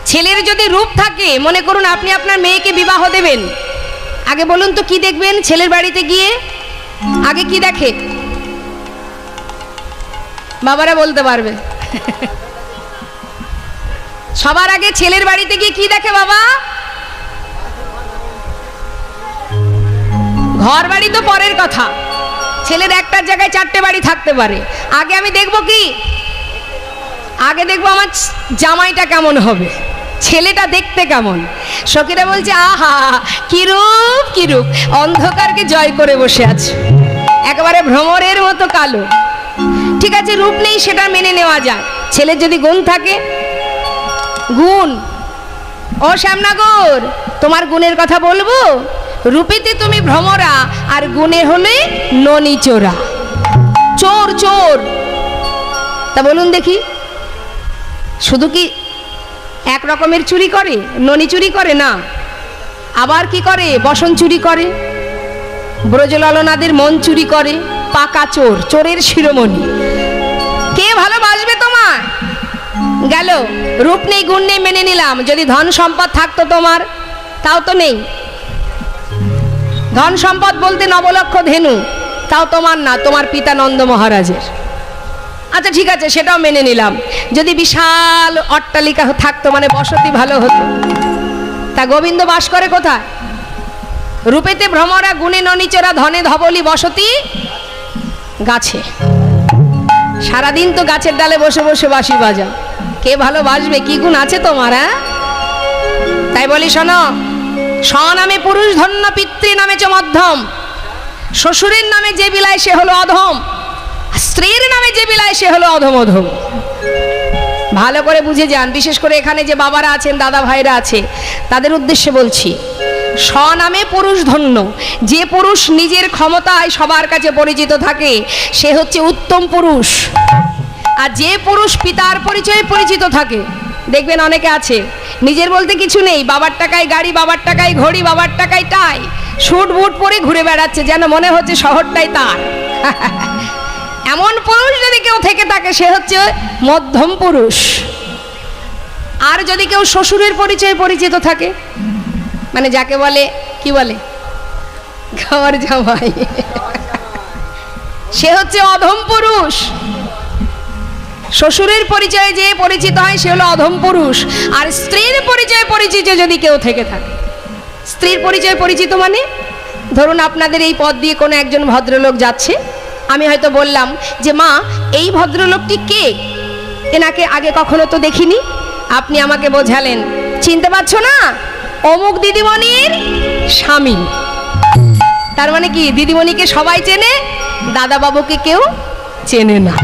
ছেলের যদি রূপ থাকে, মনে করুন আপনি আপনার মেয়েকে বিবাহ দেবেন, আগে বলুন তো কি দেখবেন? ছেলের বাড়িতে গিয়ে আগে কি দেখে? বাবারা বলতে পারবে। সবার আগে ছেলের বাড়িতে গিয়ে কি দেখে বাবা? ঘর বাড়ি তো পরের কথা, ছেলের একটার জায়গায় চারটে বাড়ি থাকতে পারে। আগে আমি দেখবো কি? আগে দেখবো আমার জামাইটা কেমন হবে, ছেলেটা দেখতে কেমন। সখীরা বলছে, আহা কি রূপ, কি রূপ, অন্ধকারকে জয় করে বসে আছে, একেবারে ভ্রমরের মতো কালো। ঠিক আছে, রূপ নেই সেটা মেনে নেওয়া যায়, ছেলের যদি গুণ থাকে। গুণ, ও শ্যামনগর, তোমার গুণের কথা বলবো। রূপেতে তুমি ভ্রমরা, আর গুণে হলে ননি চোরা, চোর চোর। তা বলুন দেখি, শুধু কি এক রকমের চুরি করে? ননি চুরি করে না, আবার কি করে? বসন চুরি করে, ব্রজললনাদের মন চুরি করে, পাকা চোর, চোরের শিরোমণি। কে ভালোবাসবে তোমার? গেল, রূপ নেই গুণ নেই মেনে নিলাম, যদি ধন সম্পদ থাকতো তোমার, তাও তো নেই। ধন সম্পদ বলতে নবলক্ষ ধেনু, তাও তোমার না, তোমার পিতা নন্দ মহারাজের। আচ্ছা ঠিক আছে, সেটাও মেনে নিলাম। যদি বিশাল অট্টালিকা থাকতো, মানে বসতি ভালো হতো। তা গোবিন্দ বাস করে কোথায়? রূপেতে ভ্রমরা, গুণে ননিচরা, ধনে ধবলি বসতি গাছে। সারাদিন তো গাছের ডালে বসে বসে বাঁশি বাজাও, কে ভালোবাসবে? কি গুণ আছে তোমার? হ্যাঁ, তাই বলি শোনো, স্বনামে পুরুষ ধন্য, পিতৃ নামে চ মধ্যম। শ্বশুরের নামে যে বিলায় সে হলো অধম, স্ত্রীর নামে যে বিলায় সে হলো অধম অধম। ভালো করে বুঝে যান, বিশেষ করে এখানে যে বাবারা আছেন, দাদা ভাইরা আছে, তাদের উদ্দেশ্যে বলছি, স্বনামে পুরুষ ধন্য। যে পুরুষ নিজের ক্ষমতায় সবার কাছে পরিচিত থাকে সে হচ্ছে উত্তম পুরুষ। আর যে পুরুষ পিতার পরিচয়ে পরিচিত থাকে, দেখবেন অনেকে আছে নিজের বলতে কিছু নেই, বাবার টাকায় গাড়ি, বাবার টাকায় ঘড়ি, বাবার টাকায় টাই, স্যুট বুট পরে ঘুরে বেড়াচ্ছে, যেন মনে হচ্ছে শহরটাই তার। এমন পুরুষ যদি কেউ থেকে থাকে সে হচ্ছে মধ্যম পুরুষ। আর যদি কেউ শ্বশুরের পরিচয়ে পরিচিত থাকে, মানে যাকে বলে কি বলে ঘর জামাই, সে হচ্ছে অধম পুরুষ। শ্বশুরের পরিচয়ে যে পরিচিত হয় সে হলো অধম পুরুষ। আর স্ত্রীর পরিচয়ে পরিচিত যদি কেউ থেকে থাকে, স্ত্রীর পরিচয়ে পরিচিত মানে ধরুন আপনাদের এই পথ দিয়ে কোনো একজন ভদ্রলোক যাচ্ছে, আমি হয়তো বললাম যে মা এই ভদ্রলোকটি কে, এনাকে আগে কখনো তো দেখিনি। আপনি আমাকে বোঝালেন, চিনতে পারছো না? অমুক দিদিমণির স্বামী। তার মানে কি দিদিমণিকে সবাই চেনে, দাদা বাবুকে কেউ চেনে না।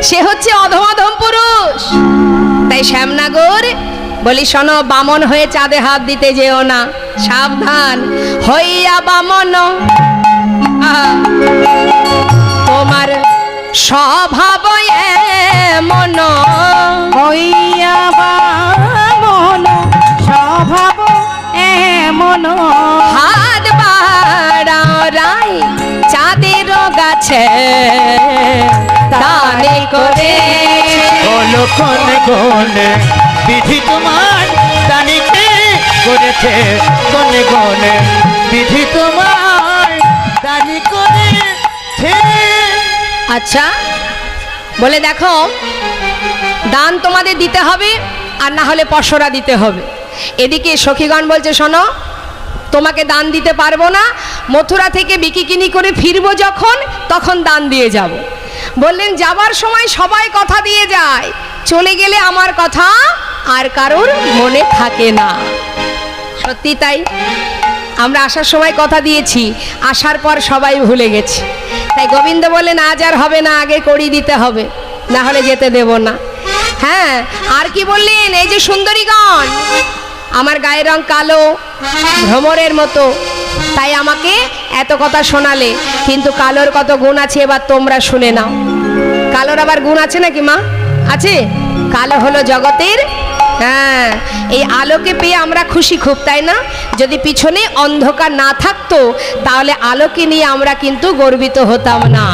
সে হচ্ছে অধম অধম পুরুষ। তাই শ্যামনগর বলি শোনো, বামন হয়ে চাঁদে হাত দিতে যেও না, সাবধান হইয়া বামন। তোমার স্বভাব এমন হইয়া বামন, স্বভাব এমন, হাত বাড়াও রাই চাঁদের গাছে দানে করে। কনে কনে বিধি তোমার দানিকে করেছে, কনে কনে বিধি তোমার দানি করেছে। আচ্ছা বলে দেখো, দান তোমাদের দিতে হবে, আর না হলে পসরা দিতে হবে। এদিকে সখীগণ বলছে শোনো, তোমাকে দান দিতে পারবো না, মথুরা থেকে বিকিকিনি করে ফিরবো যখন, তখন দান দিয়ে যাব। বললেন যাবার সময় সবাই কথা দিয়ে যায়, চলে গেলে আমার কথা আর কারোর মনে থাকে না। সত্যি তাই, আমরা আসার সময় কথা দিয়েছি, আসার পর সবাই ভুলে গেছি। তাই গোবিন্দ বললেন আজ আর হবে না, আগে করি দিতে হবে, না হলে যেতে দেব না। হ্যাঁ, আর কি বললেন, এই যে সুন্দরীগণ, আমার গায়ের রং কালো ভ্রমরের মতো, তাই আমাকে এত কথা শোনালে, কিন্তু কালোর কত গুণ আছে এবার তোমরা শুনে নাও। কালোর আবার গুণ আছে নাকি মা? আছে। কালো হলো জগতের, হ্যাঁ, এই আলোকে পেয়ে আমরা খুশি খুব, তাই না? যদি পিছনে অন্ধকার না থাকতো তাহলে আলোকে নিয়ে আমরা কিন্তু গর্বিত হতাম না।